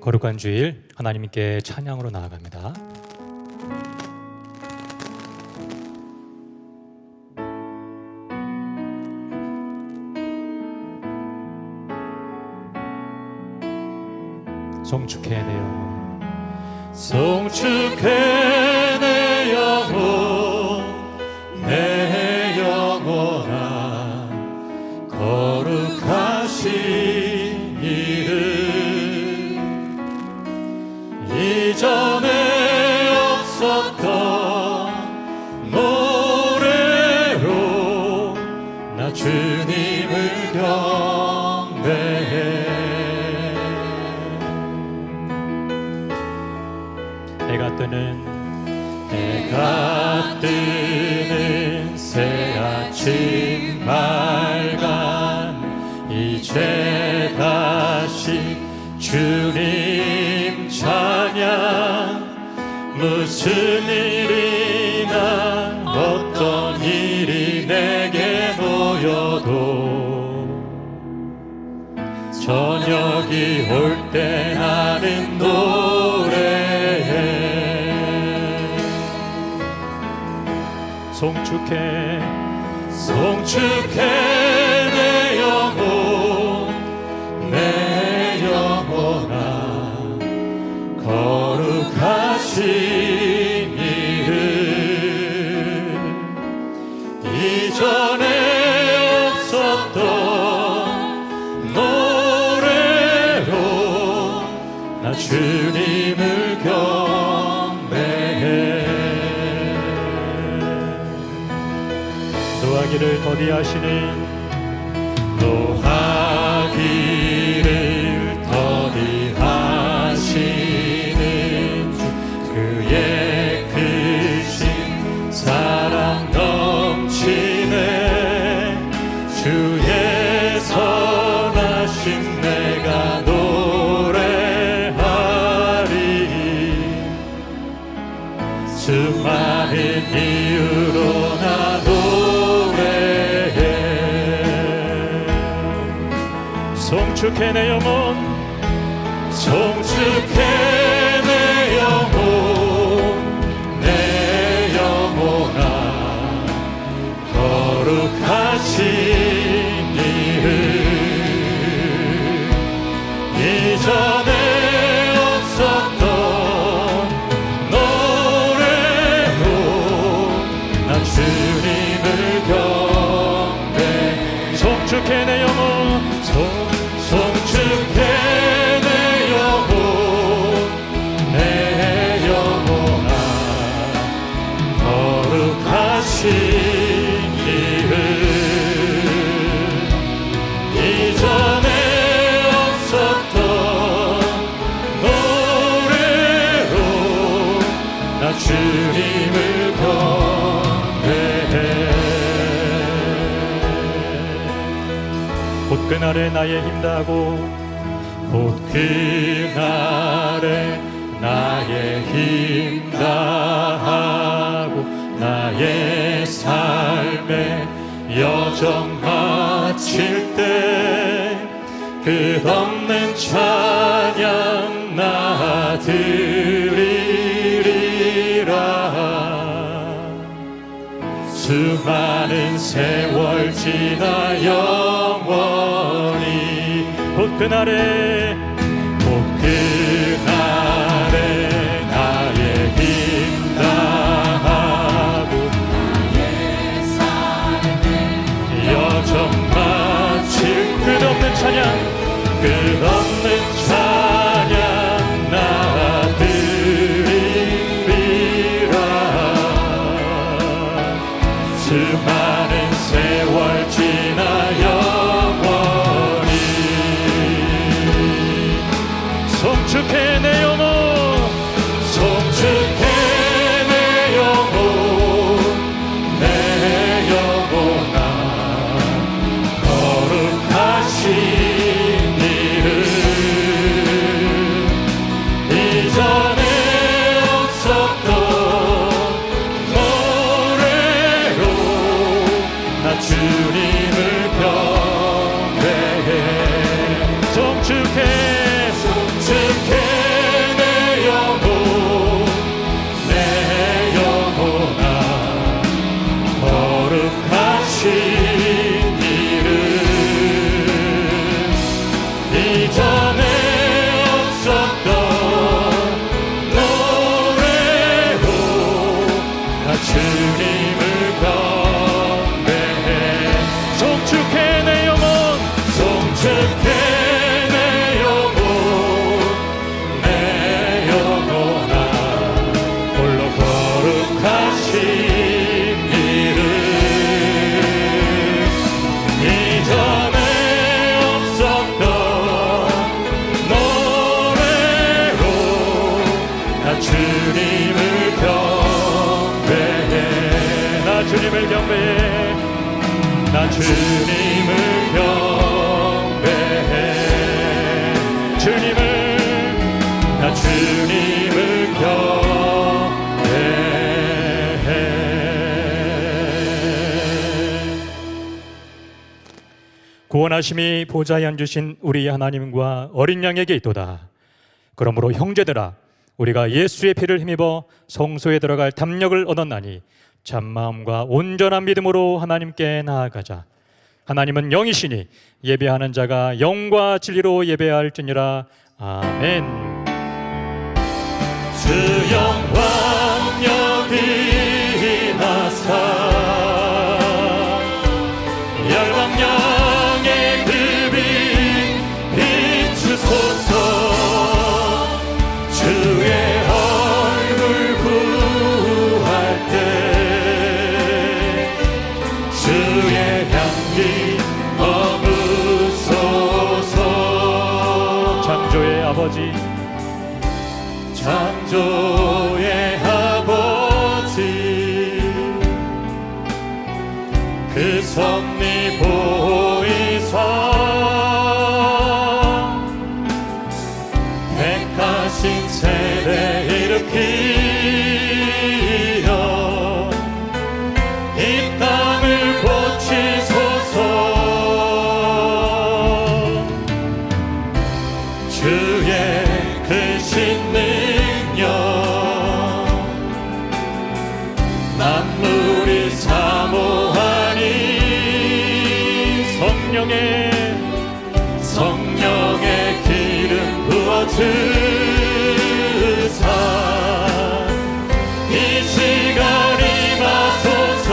거룩한 주일 하나님께 찬양으로 나아갑니다. 송축해 내 영혼, 송축해 내 영혼, 내 영혼아 거룩하신 이름, 이전에 없었던 노래로 나 주님을 경배해. 해가 뜨는 새 아침 말간 이제 다시 주님 찬양, 무슨 일이나 어떤 일이 내게 놓여도 저녁이 올 때 나는 노래해. 송축해, 송축해 내 영혼, 내 영혼아 거룩하신 이름, 이전에 없었던 노래로 나 주님을 경배해. 노하기를 더디하시는, 노하기를 더디하시는 주, 그의 크신 사랑 넘치네. 주의 선하심 내가 노래하리, 수많은 이유로 나 송축해 내 영혼, 송축해 내 영혼, 내 영혼아 거룩하신 이름, 이전에 없었던 노래로 나 주님을 경배. 송축해 내 영혼, 송축해 내 영혼, 내 영혼아 거룩하신 이름, 이전에 없었던 노래로 나 주님을 경배해. 곧 그날에 나의 힘 다하고, 곧 그날에 나의 힘 다하고, 나의 삶의 여정 마칠 때 끝없는 찬양 나 드리리라. 수많은 세월 지나 영원히, 곧 그날에, 곧 그날에 나의 힘 다하고, 나의 삶의 여정 마칠 끝없는 찬양, 끝없는 찬양 나 드리리라. 수많은 세월 지나 영원히, 송축해 내 영혼, 송축해 내 영혼, 내 영혼아 거룩하신 이름, 주님을 경배해. 나 주님을 경배해. 구원하심이 보좌에 앉으신 우리 하나님과 어린 양에게 있도다. 그러므로 형제들아, 우리가 예수의 피를 힘입어 성소에 들어갈 담력을 얻었나니 참마음과 온전한 믿음으로 하나님께 나아가자. 하나님은 영이시니 예배하는 자가 영과 진리로 예배할지니라. 아멘. 주 영광 여기 나사 열방령의 그 빛 비추소서. 주의 얼굴 구할 때 주의 향기 머무소서. 창조의 아버지, 창조의 아버지, 그 섭리 보이사 택하신 세대 일으키어 이 땅을 고치소서. 주의 크신 능력 만물이 사모하니 성령의 기름 부어주사 이 시간 임하소서.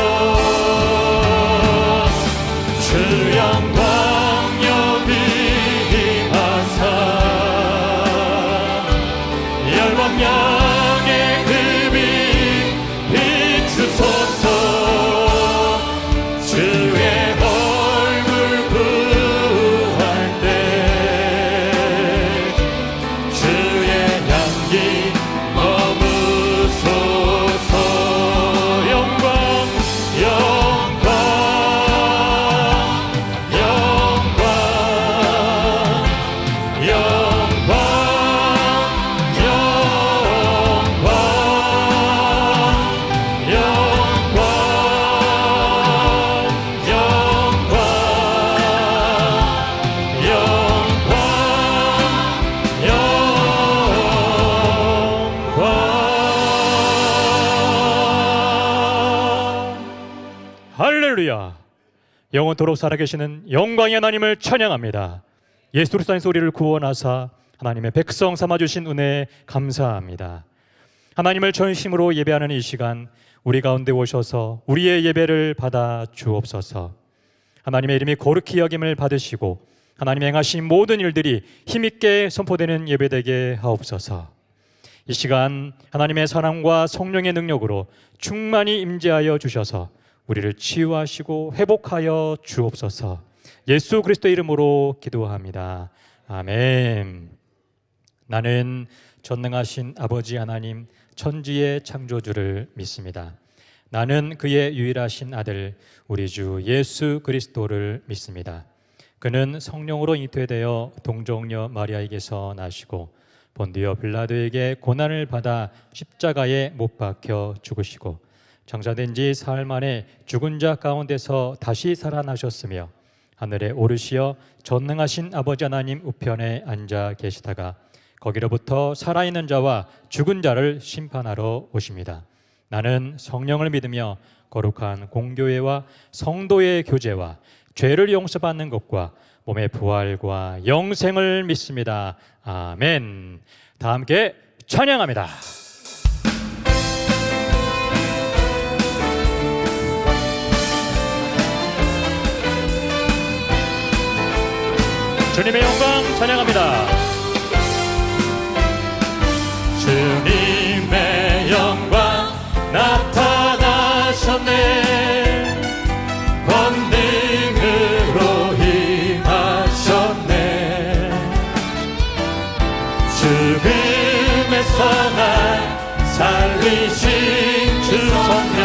주 영광 여기 임하사 열방령의 그 빛 비추소서. 주의 얼굴 구할 때 주의 향기 머무소서. 영광 영광 영광 영광 할렐루야. 영원토록 살아계시는 영광의 하나님을 찬양합니다. 예수 그리스도의 소리를 구원하사 하나님의 백성 삼아주신 은혜에 감사합니다. 하나님을 전심으로 예배하는 이 시간 우리 가운데 오셔서 우리의 예배를 받아 주옵소서. 하나님의 이름이 거룩히 여김을 받으시고 하나님 행하신 모든 일들이 힘있게 선포되는 예배되게 하옵소서. 이 시간 하나님의 사랑과 성령의 능력으로 충만히 임재하여 주셔서 우리를 치유하시고 회복하여 주옵소서. 예수 그리스도 이름으로 기도합니다. 아멘. 나는 전능하신 아버지 하나님 천지의 창조주를 믿습니다. 나는 그의 유일하신 아들 우리 주 예수 그리스도를 믿습니다. 그는 성령으로 잉태되어 동정녀 마리아에게서 나시고 본디오 빌라도에게 고난을 받아 십자가에 못 박혀 죽으시고 장사된 지 사흘 만에 죽은 자 가운데서 다시 살아나셨으며 하늘에 오르시어 전능하신 아버지 하나님 우편에 앉아 계시다가 거기로부터 살아있는 자와 죽은 자를 심판하러 오십니다. 나는 성령을 믿으며 거룩한 공교회와 성도의 교제와 죄를 용서받는 것과 몸의 부활과 영생을 믿습니다. 아멘. 다 함께 찬양합니다. 주님의 영광 찬양합니다. 주님의 영광 나타나셨네. 권능으로 임하셨네. 죽음에서 날 살리신 주 성령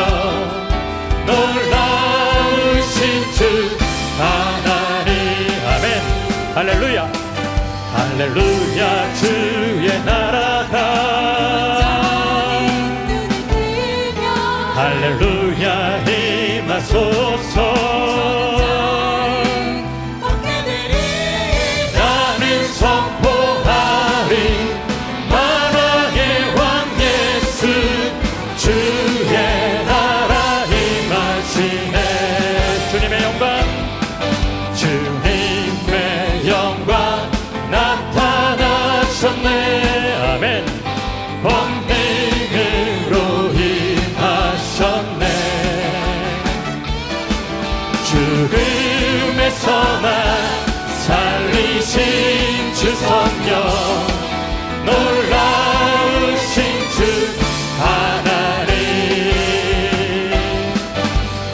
놀라우신 주 할렐루야 할렐루야 주의 나라가 할렐루야 임하소서 나는 선포하리 만왕의 왕 예수 주의 나라 임하시네 주님의 영광 주님의 영광 나타나셨네 아멘 권능으로 임하셨네 죽음에서만 살리신 주 성령 놀라우신 주 하나님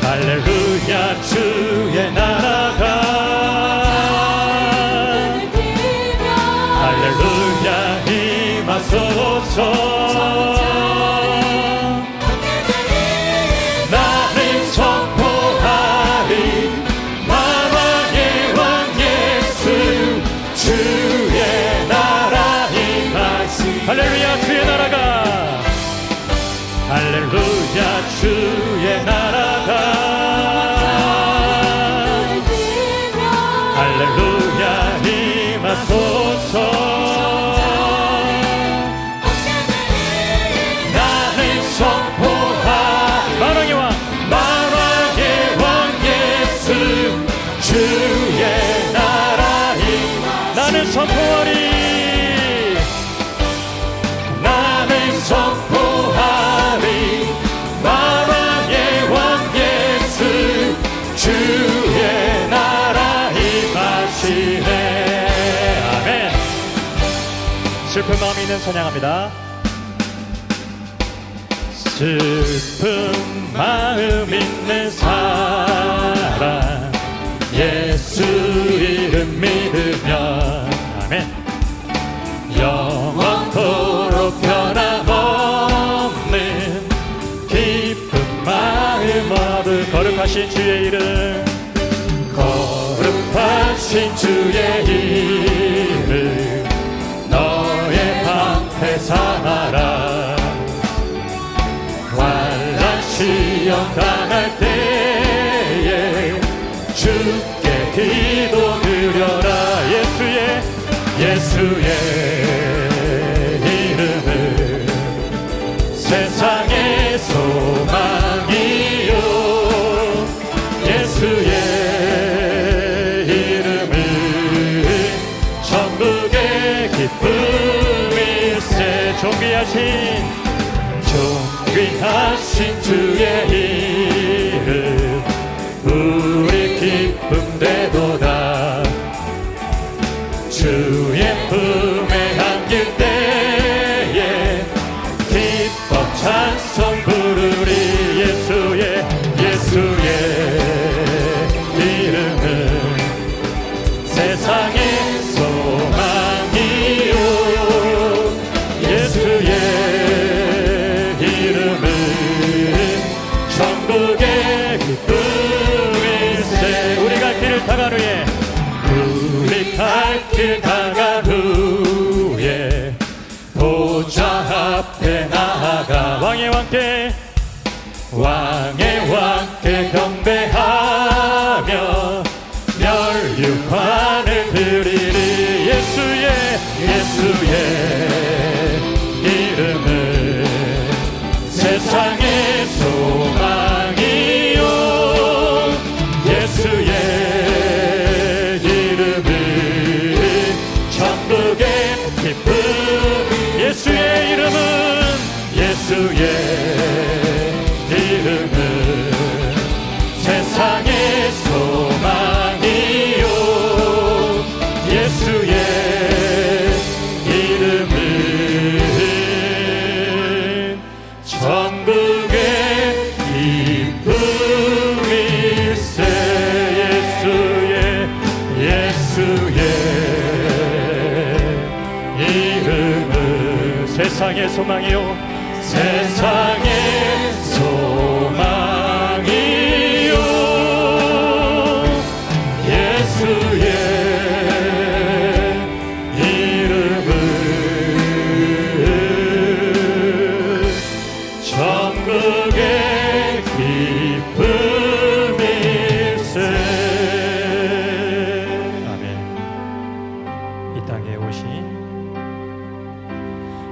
할렐루야 주의 나라가 할렐루야 임하소서 나는 선포하리 만왕의 왕 예수 주의 나라 임하시 할렐루야 주의 나라가 할렐루야 주의 나라가 할렐루야 임하소서 나는 선포하리 만왕의 왕 예수 주의 나라 나는 선포하리 나는 선포하리 만왕의 왕 예수 주의 나라 임하시네 아멘 슬픈 마음이 있는 찬양합니다 슬픈 마음 있는 사람 예수 이름 믿으면 아멘 영원토록 변함없는 기쁜 마음 얻을 거룩하신 주의 이름 거룩하신 주의 이름 너의 방패 삼아라 환난 시험 당할 때에 주께 기도 드려라 예수의 이름은 세상의 소망이요 예수의 이름은 천국의 기쁨일세 존귀하신 주의 이름 우리 기쁨 되도다 주의 품에 안길 때에 기뻐 찬송 부르리 예수의 이름은 세상의 소망이요 예수의 이름은 천국의 기쁨일세 우리 갈 길을 다간 후에 우리 갈 길 다간 후에 보좌 앞에 나아가 왕의 왕께 경배하며 멸류관을 드리리 예수의 이름은 세상의 소망이요 예수의 이름은 천국의 기쁨 예수의 이름은 세상의 소망이요 예수의 이름은 천국의 기쁨일세 예수의 이름은 세상의 소망이요 세상의 소망이요 예수의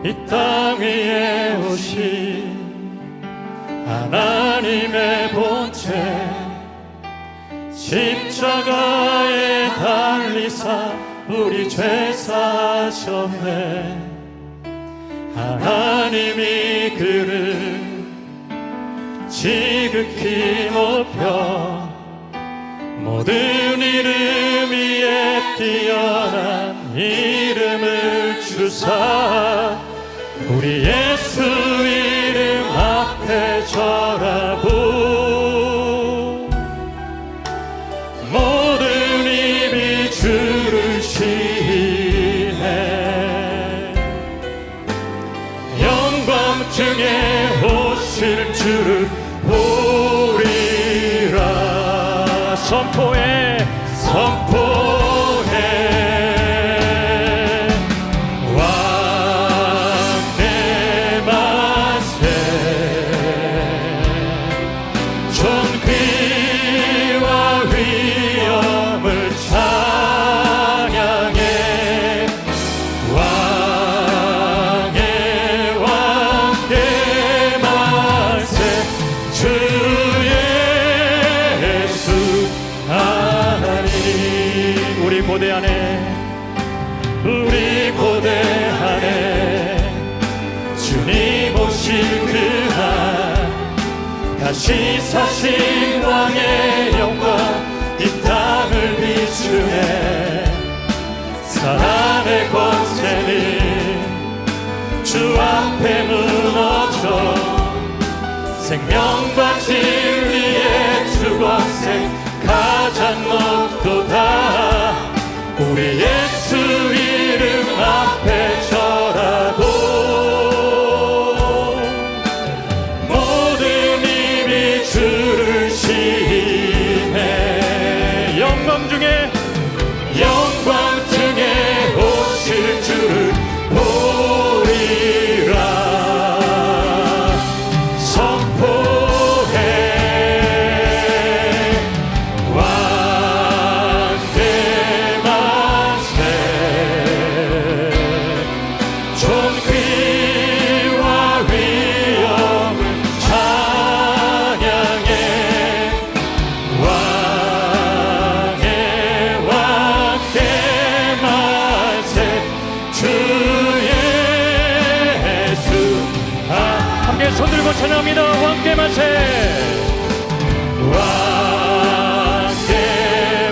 이 땅 위에 오신 하나님의 본체 십자가에 달리사 우리 죄 사셨네. 하나님이 그를 지극히 높여 모든 이름 위에 뛰어난 이름을 주사 우리 예수 이름 앞에 절하고 모든 입이 주를 시인해. 영광 중에 오실 주를 보리라. 선포해 왕의 만세. 존귀와 위엄을 찬양해. 왕의 만세. 주 예수 하나님. 우리 고대 안에 주님 오실 그날 다시 사신 왕의 영광 이 땅을 비추네. 사람의 권세는 주 앞에 무너져 생명과 진리의 주 권세 가장 높도다. 우리 예수 이름 앞에 절하고 모든 입이 주를 시인해. 영광 중에 오실 주를 보리라. 선포해 왕의 만세. 존귀와 위엄을 찬양해. 왕의 만세. 주 예수. 함께 손들고 찬양합니다. 왕께 만세. 왕께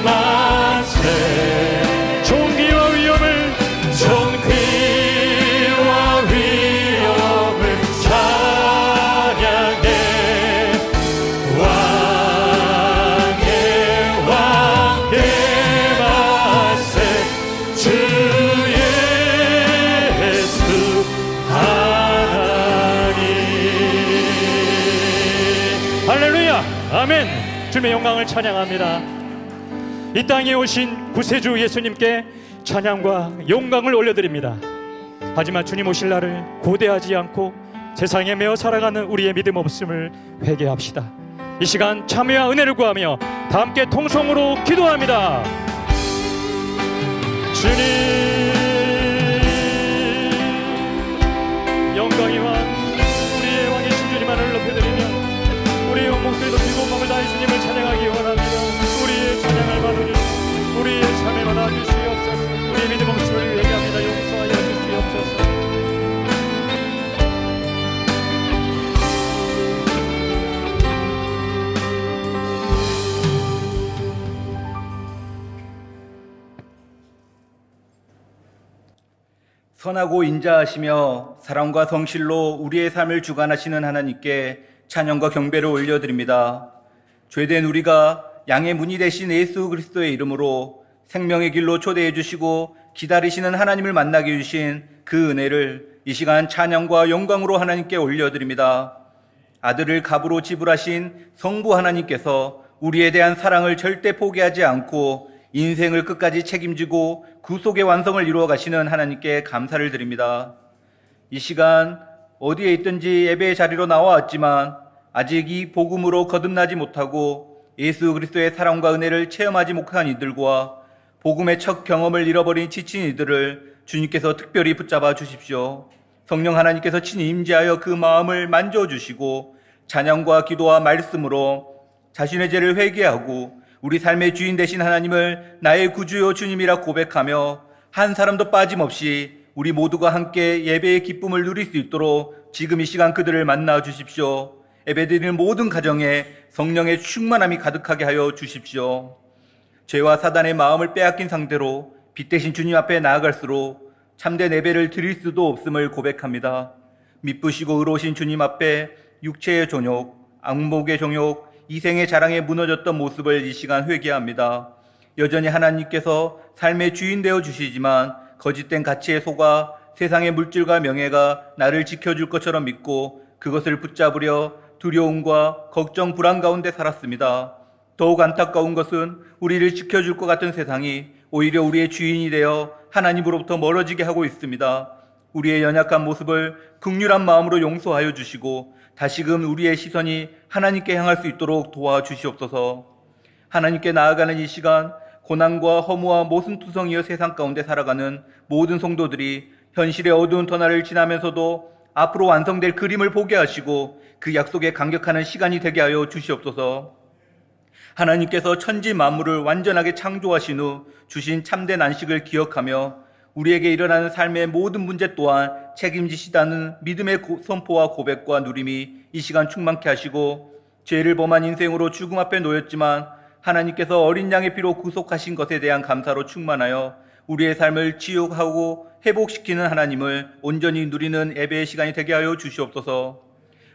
만세. 존귀와 위엄을 찬양해. 왕께 만세. 주 예수 하나님. 할렐루야. 아멘. 주님의 영광을 찬양합니다. 이 땅에 오신 구세주 예수님께 찬양과 영광을 올려드립니다. 하지만 주님 오실 날을 고대하지 않고 세상에 매어 살아가는 우리의 믿음 없음을 회개합시다. 이 시간 참회와 은혜를 구하며 다 함께 통성으로 기도합니다. 주님, 영광의 왕, 우리의 왕이신 주님만을 높여드리며 우리의 목소리 높이고 마음을 다해 주님을 찬양하기 원합니다. 우리의 찬양을 받아주시고 우리의 참을 받아주시옵소서. 우리의 믿음 없음을 회개합니다. 용서하여 주시옵소서. 선하고 인자하시며 사랑과 성실로 우리의 삶을 주관하시는 하나님께 찬양과 경배를 올려드립니다. 죄된 우리가 양의 문이 되신 예수 그리스도의 이름으로 생명의 길로 초대해 주시고 기다리시는 하나님을 만나게 해주신 그 은혜를 이 시간 찬양과 영광으로 하나님께 올려드립니다. 아들을 값으로 지불하신 성부 하나님께서 우리에 대한 사랑을 절대 포기하지 않고 인생을 끝까지 책임지고 구속의 완성을 이루어 가시는 하나님께 감사를 드립니다. 이 시간 어디에 있든지 예배의 자리로 나와왔지만 아직 이 복음으로 거듭나지 못하고 예수 그리스도의 사랑과 은혜를 체험하지 못한 이들과 복음의 첫 경험을 잃어버린 지친 이들을 주님께서 특별히 붙잡아 주십시오. 성령 하나님께서 친히 임재하여 그 마음을 만져주시고 찬양과 기도와 말씀으로 자신의 죄를 회개하고 우리 삶의 주인 되신 하나님을 나의 구주요 주님이라 고백하며 한 사람도 빠짐없이 우리 모두가 함께 예배의 기쁨을 누릴 수 있도록 지금 이 시간 그들을 만나 주십시오. 예배드리는 모든 가정에 성령의 충만함이 가득하게 하여 주십시오. 죄와 사단의 마음을 빼앗긴 상태로 빛 대신 주님 앞에 나아갈수록 참된 예배를 드릴 수도 없음을 고백합니다. 미쁘시고 의로우신 주님 앞에 육체의 종욕, 악목의 종욕, 이생의 자랑에 무너졌던 모습을 이 시간 회개합니다. 여전히 하나님께서 삶의 주인 되어 주시지만 거짓된 가치에 속아 세상의 물질과 명예가 나를 지켜줄 것처럼 믿고 그것을 붙잡으려 두려움과 걱정, 불안 가운데 살았습니다. 더욱 안타까운 것은 우리를 지켜줄 것 같은 세상이 오히려 우리의 주인이 되어 하나님으로부터 멀어지게 하고 있습니다. 우리의 연약한 모습을 긍휼한 마음으로 용서하여 주시고 다시금 우리의 시선이 하나님께 향할 수 있도록 도와주시옵소서. 하나님께 나아가는 이 시간 고난과 허무와 모순투성이여 세상 가운데 살아가는 모든 성도들이 현실의 어두운 터널을 지나면서도 앞으로 완성될 그림을 보게 하시고 그 약속에 감격하는 시간이 되게 하여 주시옵소서. 하나님께서 천지 만물을 완전하게 창조하신 후 주신 참된 안식을 기억하며 우리에게 일어나는 삶의 모든 문제 또한 책임지시다는 믿음의 선포와 고백과 누림이 이 시간 충만케 하시고 죄를 범한 인생으로 죽음 앞에 놓였지만 하나님께서 어린 양의 피로 구속하신 것에 대한 감사로 충만하여 우리의 삶을 치유하고 회복시키는 하나님을 온전히 누리는 예배의 시간이 되게 하여 주시옵소서.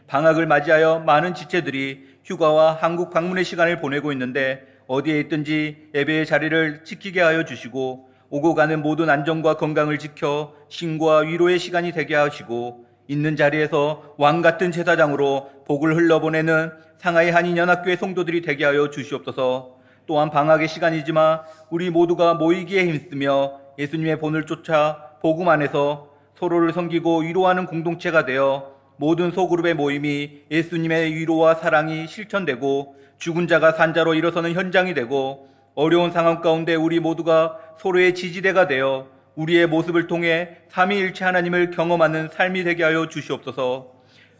방학을 맞이하여 많은 지체들이 휴가와 한국 방문의 시간을 보내고 있는데 어디에 있든지 예배의 자리를 지키게 하여 주시고 오고 가는 모든 안전과 건강을 지켜 신과 위로의 시간이 되게 하시고 있는 자리에서 왕같은 제사장으로 복을 흘러보내는 상하이 한인연합교회 성도들이 되게 하여 주시옵소서. 또한 방학의 시간이지만 우리 모두가 모이기에 힘쓰며 예수님의 본을 쫓아 복음 안에서 서로를 섬기고 위로하는 공동체가 되어 모든 소그룹의 모임이 예수님의 위로와 사랑이 실천되고 죽은 자가 산자로 일어서는 현장이 되고 어려운 상황 가운데 우리 모두가 서로의 지지대가 되어 우리의 모습을 통해 삼위일체 하나님을 경험하는 삶이 되게 하여 주시옵소서.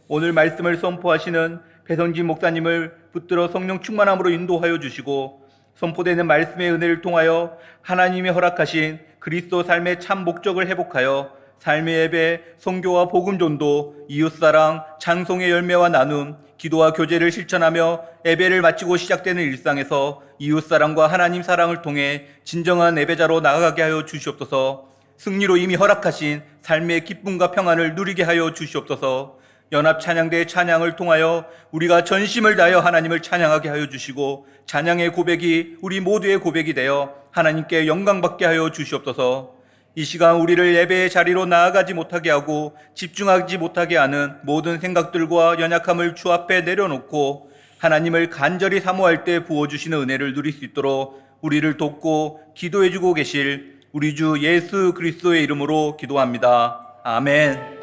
오늘 말씀을 선포하시는 배성진 목사님을 붙들어 성령 충만함으로 인도하여 주시고 선포되는 말씀의 은혜를 통하여 하나님이 허락하신 그리스도 삶의 참 목적을 회복하여 삶의 예배, 선교와 복음전도, 이웃사랑, 찬송의 열매와 나눔, 기도와 교제를 실천하며 예배를 마치고 시작되는 일상에서 이웃사랑과 하나님 사랑을 통해 진정한 예배자로 나아가게 하여 주시옵소서. 승리로 이미 허락하신 삶의 기쁨과 평안을 누리게 하여 주시옵소서. 연합 찬양대의 찬양을 통하여 우리가 전심을 다하여 하나님을 찬양하게 하여 주시고 찬양의 고백이 우리 모두의 고백이 되어 하나님께 영광받게 하여 주시옵소서. 이 시간 우리를 예배의 자리로 나아가지 못하게 하고 집중하지 못하게 하는 모든 생각들과 연약함을 주 앞에 내려놓고 하나님을 간절히 사모할 때 부어주시는 은혜를 누릴 수 있도록 우리를 돕고 기도해주고 계실 우리 주 예수 그리스도의 이름으로 기도합니다. 아멘.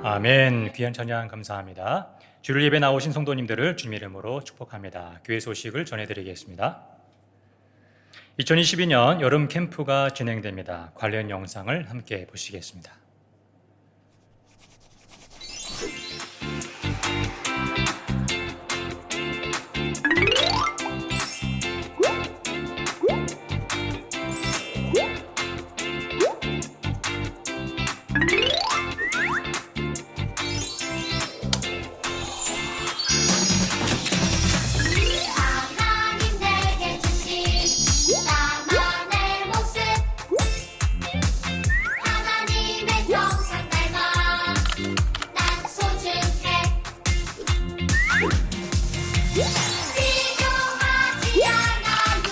아멘. 귀한 찬양 감사합니다. 주일 예배 나오신 성도님들을 주님 이름으로 축복합니다. 교회 소식을 전해드리겠습니다. 2022년 여름 캠프가 진행됩니다. 관련 영상을 함께 보시겠습니다. 하나님 내게 주신 나만의 모습 하나님의 형상 닮아 난 소중해 비교하지 않아요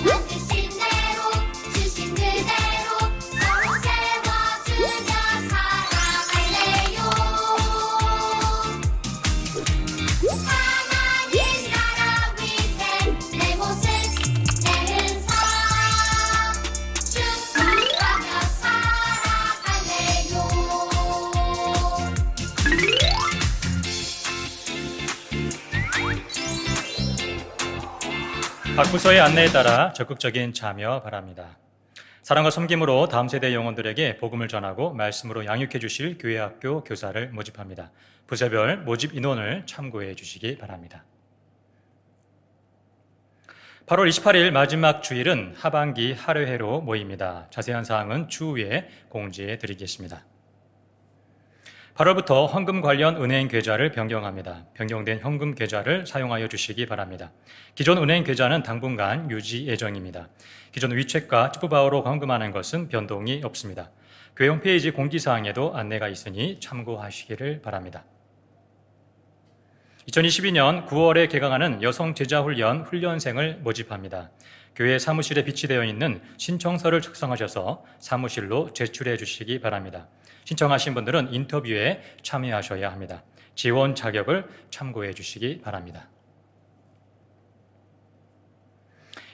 난 주신 그대로 서로 세워주며 살아갈래요 하나님 나라 위해 내 모습 내 흔적 축복하며 살아갈래요 각 부서의 안내에 따라 적극적인 참여 바랍니다. 사랑과 섬김으로 다음 세대 영혼들에게 복음을 전하고 말씀으로 양육해 주실 교회학교 교사를 모집합니다. 부서별 모집 인원을 참고해 주시기 바랍니다. 8월 28일 마지막 주일은 하반기 할애회로 모입니다. 자세한 사항은 추후에 공지해 드리겠습니다. 8월부터 헌금 관련 은행 계좌를 변경합니다. 변경된 현금 계좌를 사용하여 주시기 바랍니다. 기존 은행 계좌는 당분간 유지 예정입니다. 기존 위챗과 찌뿌바오로 헌금하는 것은 변동이 없습니다. 교회 홈페이지 공지사항에도 안내가 있으니 참고하시기를 바랍니다. 2022년 9월에 개강하는 여성 제자훈련 훈련생을 모집합니다. 교회 사무실에 비치되어 있는 신청서를 작성하셔서 사무실로 제출해 주시기 바랍니다. 신청하신 분들은 인터뷰에 참여하셔야 합니다. 지원 자격을 참고해 주시기 바랍니다.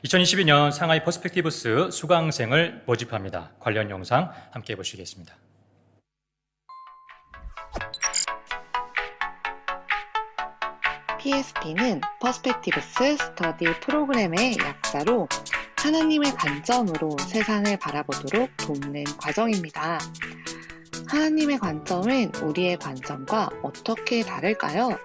2022년 상하이 퍼스펙티브스 수강생을 모집합니다. 관련 영상 함께 보시겠습니다. PSP는 퍼스펙티브스 스터디 프로그램의 약자로 하나님의 관점으로 세상을 바라보도록 돕는 과정입니다. 하나님의 관점은 우리의 관점과 어떻게 다를까요?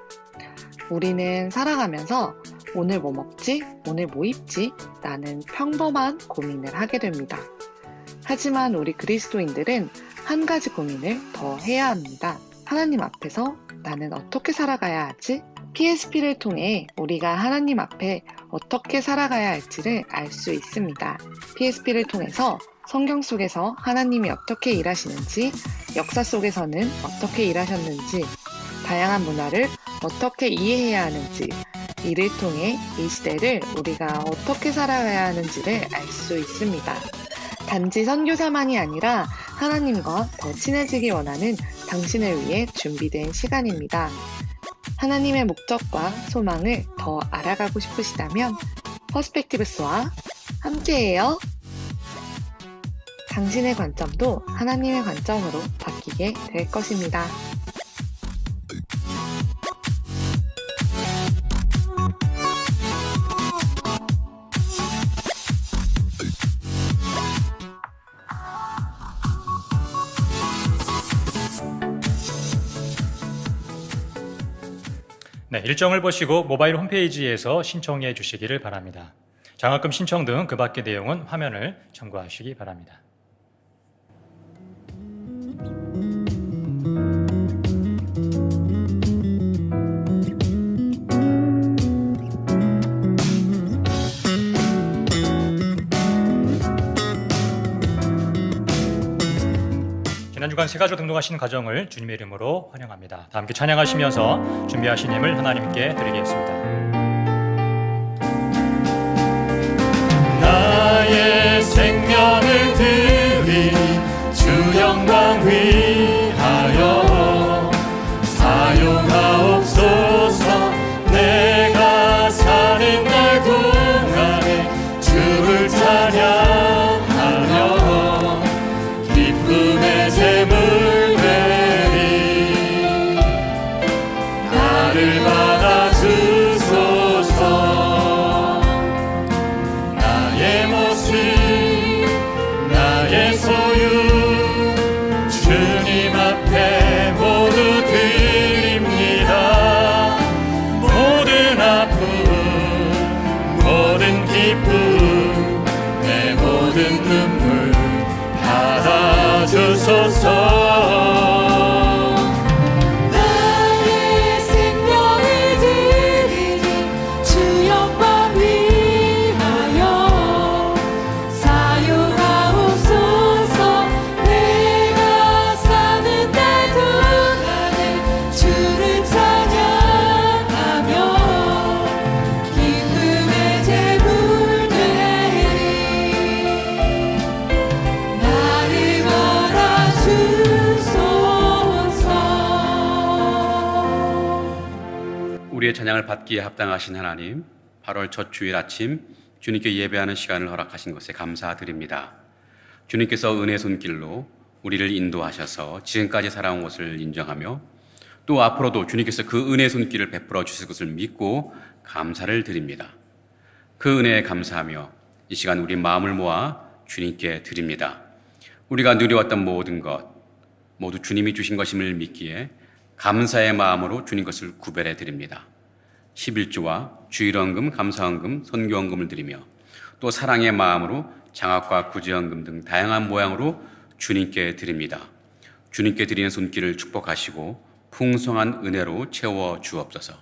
우리는 살아가면서 오늘 뭐 먹지? 오늘 뭐 입지? 라는 평범한 고민을 하게 됩니다. 하지만 우리 그리스도인들은 한 가지 고민을 더 해야 합니다. 하나님 앞에서 나는 어떻게 살아가야 하지? PSP를 통해 우리가 하나님 앞에 어떻게 살아가야 할지를 알 수 있습니다. PSP를 통해서 성경 속에서 하나님이 어떻게 일하시는지, 역사 속에서는 어떻게 일하셨는지, 다양한 문화를 어떻게 이해해야 하는지, 이를 통해 이 시대를 우리가 어떻게 살아가야 하는지를 알 수 있습니다. 단지 선교사만이 아니라 하나님과 더 친해지기 원하는 당신을 위해 준비된 시간입니다. 하나님의 목적과 소망을 더 알아가고 싶으시다면 퍼스펙티브스와 함께해요. 당신의 관점도 하나님의 관점으로 바뀌게 될 것입니다. 네, 일정을 보시고 모바일 홈페이지에서 신청해 주시기를 바랍니다. 장학금 신청 등 그 밖의 내용은 화면을 참고하시기 바랍니다. 지난 주간 새가족 등록하시는 가정을 주님의 이름으로 환영합니다. 다 함께 찬양하시면서 준비하신 힘을 하나님께 드리겠습니다. 나의 생명을 드리 주 영광 위하여 사용하옵소서. 내가 사는 날 동안에 주를 찬양하며 기쁨의 제물 되리. 주소서. 나의 생명을 드리니 주 영광 위하여 사용하옵소서. 내가 사는 날 동안에 주를 찬양하며 기쁨의 제물 되리. 나를 받아주소서. 우리의 찬양을 받기에 합당하신 하나님, 8월 첫 주일 아침 주님께 예배하는 시간을 허락하신 것에 감사드립니다. 주님께서 은혜 손길로 우리를 인도하셔서 지금까지 살아온 것을 인정하며 또 앞으로도 주님께서 그 은혜 손길을 베풀어 주실 것을 믿고 감사를 드립니다. 그 은혜에 감사하며 이 시간 우리 마음을 모아 주님께 드립니다. 우리가 누려왔던 모든 것 모두 주님이 주신 것임을 믿기에 감사의 마음으로 주님 것을 구별해 드립니다. 11조와 주일헌금, 감사헌금, 선교헌금을 드리며 또 사랑의 마음으로 장학과 구제헌금 등 다양한 모양으로 주님께 드립니다. 주님께 드리는 손길을 축복하시고 풍성한 은혜로 채워 주옵소서.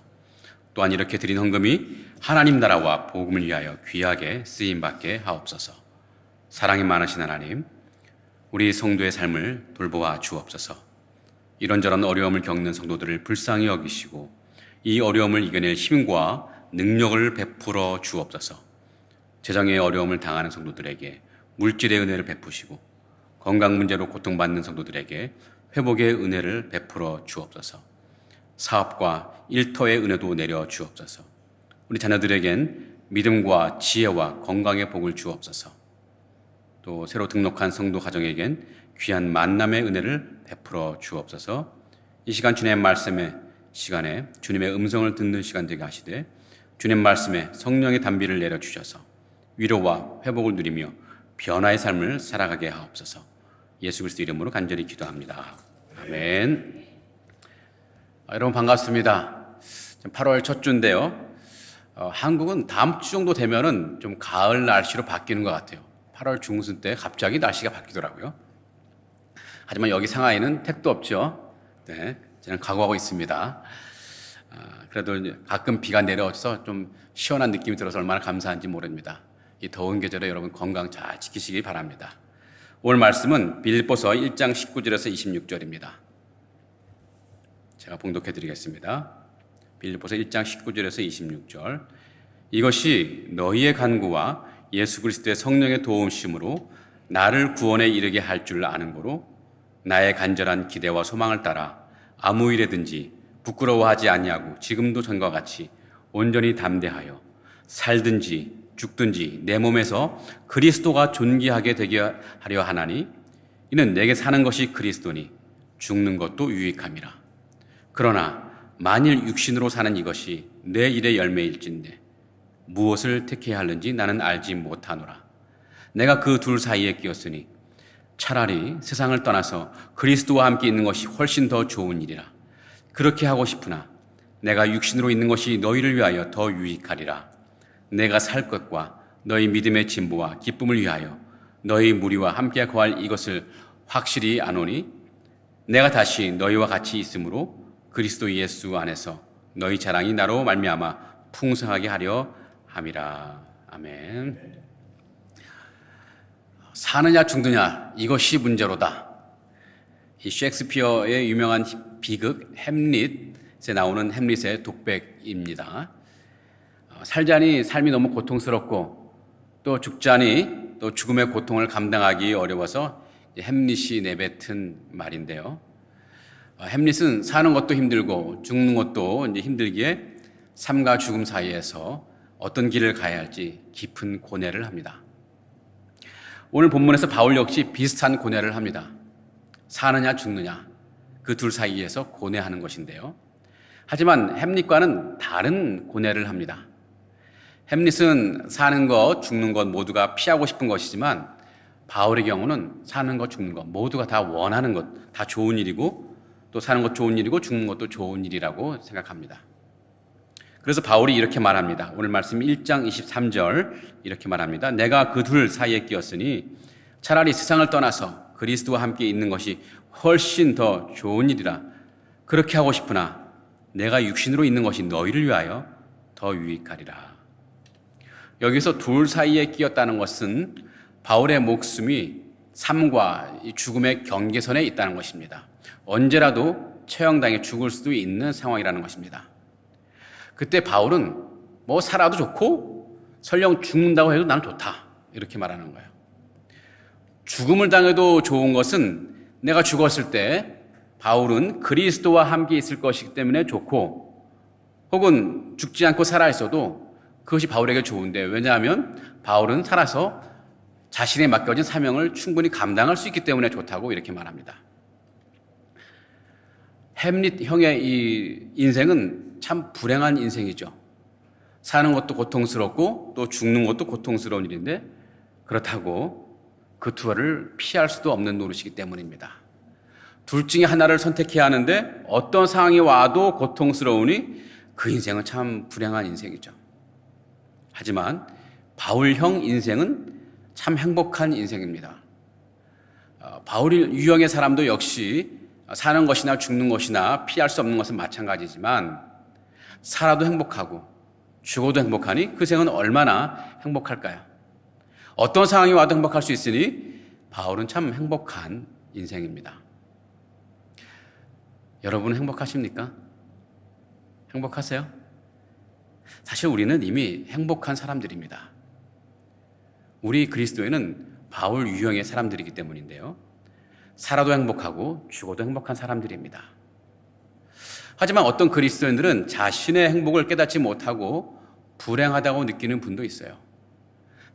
또한 이렇게 드린 헌금이 하나님 나라와 복음을 위하여 귀하게 쓰임받게 하옵소서. 사랑이 많으신 하나님, 우리 성도의 삶을 돌보아 주옵소서. 이런저런 어려움을 겪는 성도들을 불쌍히 여기시고 이 어려움을 이겨낼 힘과 능력을 베풀어 주옵소서. 재정의 어려움을 당하는 성도들에게 물질의 은혜를 베푸시고 건강 문제로 고통받는 성도들에게 회복의 은혜를 베풀어 주옵소서. 사업과 일터의 은혜도 내려 주옵소서. 우리 자녀들에겐 믿음과 지혜와 건강의 복을 주옵소서. 또 새로 등록한 성도 가정에겐 귀한 만남의 은혜를 베풀어 주옵소서. 이 시간 주님의 말씀의 시간에 주님의 음성을 듣는 시간 되게 하시되 주님 말씀에 성령의 단비를 내려주셔서 위로와 회복을 누리며 변화의 삶을 살아가게 하옵소서. 예수 그리스도 이름으로 간절히 기도합니다. 아멘. 여러분 반갑습니다. 8월 첫 주인데요. 한국은 다음 주 정도 되면은 좀 가을 날씨로 바뀌는 것 같아요. 8월 중순 때 갑자기 날씨가 바뀌더라고요. 하지만 여기 상하이는 택도 없죠. 네, 저는 각오하고 있습니다. 그래도 가끔 비가 내려와서 좀 시원한 느낌이 들어서 얼마나 감사한지 모릅니다. 이 더운 계절에 여러분 건강 잘 지키시기 바랍니다. 오늘 말씀은 빌립보서 1장 19절에서 26절입니다. 제가 봉독해 드리겠습니다. 빌립보서 1장 19절에서 26절. 이것이 너희의 간구와 예수 그리스도의 성령의 도우심으로 나를 구원에 이르게 할 줄 아는 거로 나의 간절한 기대와 소망을 따라 아무 일에든지 부끄러워하지 아니하고 지금도 전과 같이 온전히 담대하여 살든지 죽든지 내 몸에서 그리스도가 존귀하게 되게 하려 하나니 이는 내게 사는 것이 그리스도니 죽는 것도 유익함이라. 그러나 만일 육신으로 사는 이것이 내 일의 열매일진데 무엇을 택해야 하는지 나는 알지 못하노라. 내가 그 둘 사이에 끼었으니 차라리 세상을 떠나서 그리스도와 함께 있는 것이 훨씬 더 좋은 일이라. 그렇게 하고 싶으나 내가 육신으로 있는 것이 너희를 위하여 더 유익하리라. 내가 살 것과 너희 믿음의 진보와 기쁨을 위하여 너희 무리와 함께 거할 이것을 확실히 아노니 내가 다시 너희와 같이 있으므로 그리스도 예수 안에서 너희 자랑이 나로 말미암아 풍성하게 하려 함이라. 아멘. 사느냐 죽느냐 이것이 문제로다. 이 셰익스피어의 유명한 비극 햄릿에 나오는 햄릿의 독백입니다. 살자니 삶이 너무 고통스럽고 또 죽자니 또 죽음의 고통을 감당하기 어려워서 햄릿이 내뱉은 말인데요. 햄릿은 사는 것도 힘들고 죽는 것도 이제 힘들기에 삶과 죽음 사이에서 어떤 길을 가야 할지 깊은 고뇌를 합니다. 오늘 본문에서 바울 역시 비슷한 고뇌를 합니다. 사느냐 죽느냐 그 둘 사이에서 고뇌하는 것인데요. 하지만 햄릿과는 다른 고뇌를 합니다. 햄릿은 사는 것 죽는 것 모두가 피하고 싶은 것이지만 바울의 경우는 사는 것 죽는 것 모두가 다 원하는 것, 다 좋은 일이고 또 사는 것 좋은 일이고 죽는 것도 좋은 일이라고 생각합니다. 그래서 바울이 이렇게 말합니다. 오늘 말씀 1장 23절 이렇게 말합니다. 내가 그 둘 사이에 끼었으니 차라리 세상을 떠나서 그리스도와 함께 있는 것이 훨씬 더 좋은 일이라. 그렇게 하고 싶으나 내가 육신으로 있는 것이 너희를 위하여 더 유익하리라. 여기서 둘 사이에 끼었다는 것은 바울의 목숨이 삶과 죽음의 경계선에 있다는 것입니다. 언제라도 처형당해 죽을 수도 있는 상황이라는 것입니다. 그때 바울은 뭐 살아도 좋고 설령 죽는다고 해도 나는 좋다, 이렇게 말하는 거예요. 죽음을 당해도 좋은 것은 내가 죽었을 때 바울은 그리스도와 함께 있을 것이기 때문에 좋고, 혹은 죽지 않고 살아있어도 그것이 바울에게 좋은데, 왜냐하면 바울은 살아서 자신에 맡겨진 사명을 충분히 감당할 수 있기 때문에 좋다고 이렇게 말합니다. 햄릿 형의 이 인생은 참 불행한 인생이죠. 사는 것도 고통스럽고 또 죽는 것도 고통스러운 일인데, 그렇다고 그 두어를 피할 수도 없는 노릇이기 때문입니다. 둘 중에 하나를 선택해야 하는데 어떤 상황이 와도 고통스러우니 그 인생은 참 불행한 인생이죠. 하지만 바울형 인생은 참 행복한 인생입니다. 바울 유형의 사람도 역시 사는 것이나 죽는 것이나 피할 수 없는 것은 마찬가지지만, 살아도 행복하고 죽어도 행복하니 그 생은 얼마나 행복할까요? 어떤 상황이 와도 행복할 수 있으니 바울은 참 행복한 인생입니다. 여러분 행복하십니까? 행복하세요? 사실 우리는 이미 행복한 사람들입니다. 우리 그리스도인은 바울 유형의 사람들이기 때문인데요. 살아도 행복하고 죽어도 행복한 사람들입니다. 하지만 어떤 그리스도인들은 자신의 행복을 깨닫지 못하고 불행하다고 느끼는 분도 있어요.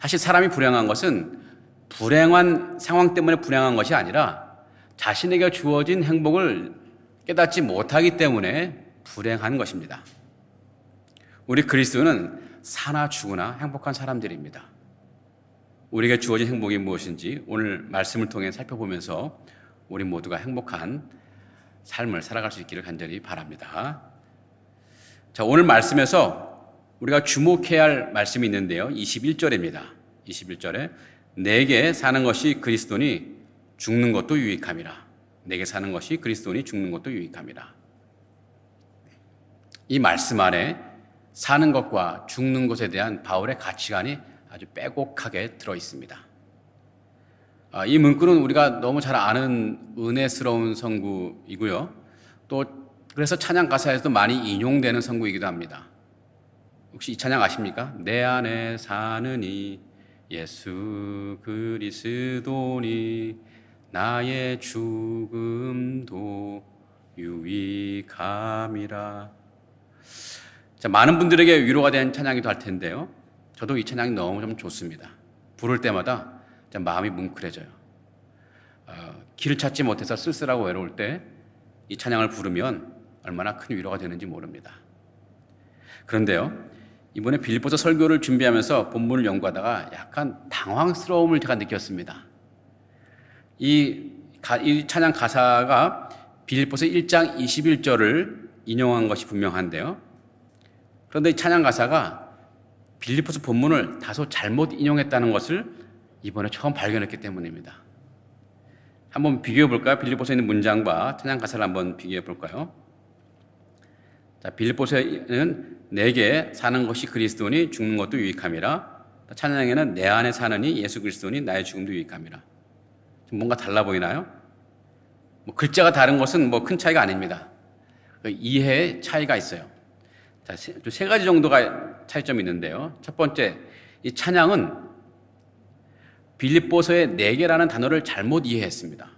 사실 사람이 불행한 것은 불행한 상황 때문에 불행한 것이 아니라 자신에게 주어진 행복을 깨닫지 못하기 때문에 불행한 것입니다. 우리 그리스도는 사나 죽으나 행복한 사람들입니다. 우리에게 주어진 행복이 무엇인지 오늘 말씀을 통해 살펴보면서 우리 모두가 행복한 삶을 살아갈 수 있기를 간절히 바랍니다. 자, 오늘 말씀에서 우리가 주목해야 할 말씀이 있는데요. 21절입니다. 21절에 내게 사는 것이 그리스도니 죽는 것도 유익함이라. 내게 사는 것이 그리스도니 죽는 것도 유익함이라. 이 말씀 안에 사는 것과 죽는 것에 대한 바울의 가치관이 아주 빼곡하게 들어 있습니다. 이 문구는 우리가 너무 잘 아는 은혜스러운 성구이고요. 또 그래서 찬양 가사에서도 많이 인용되는 성구이기도 합니다. 혹시 이 찬양 아십니까? 내 안에 사는 이 예수 그리스도니 나의 죽음도 유익함이라. 자, 많은 분들에게 위로가 된 찬양이기도 할 텐데요. 저도 이 찬양이 너무 좀 좋습니다. 부를 때마다 마음이 뭉클해져요. 길을 찾지 못해서 쓸쓸하고 외로울 때 이 찬양을 부르면 얼마나 큰 위로가 되는지 모릅니다. 그런데요, 이번에 빌립보서 설교를 준비하면서 본문을 연구하다가 약간 당황스러움을 제가 느꼈습니다. 이 찬양 가사가 빌립보서 1장 21절을 인용한 것이 분명한데요. 그런데 이 찬양 가사가 빌립보서 본문을 다소 잘못 인용했다는 것을 이번에 처음 발견했기 때문입니다. 한번 비교해 볼까요? 빌립보서에 있는 문장과 찬양 가사를 한번 비교해 볼까요? 자, 빌립보서에는 내게 사는 것이 그리스도니 죽는 것도 유익함이라. 찬양에는 내 안에 사느니 예수 그리스도니 나의 죽음도 유익함이라. 좀 뭔가 달라 보이나요? 글자가 다른 것은 큰 차이가 아닙니다. 이해의 차이가 있어요. 자, 세 가지 정도가 차이점이 있는데요. 첫 번째, 이 찬양은 빌립보서의 내게라는 단어를 잘못 이해했습니다.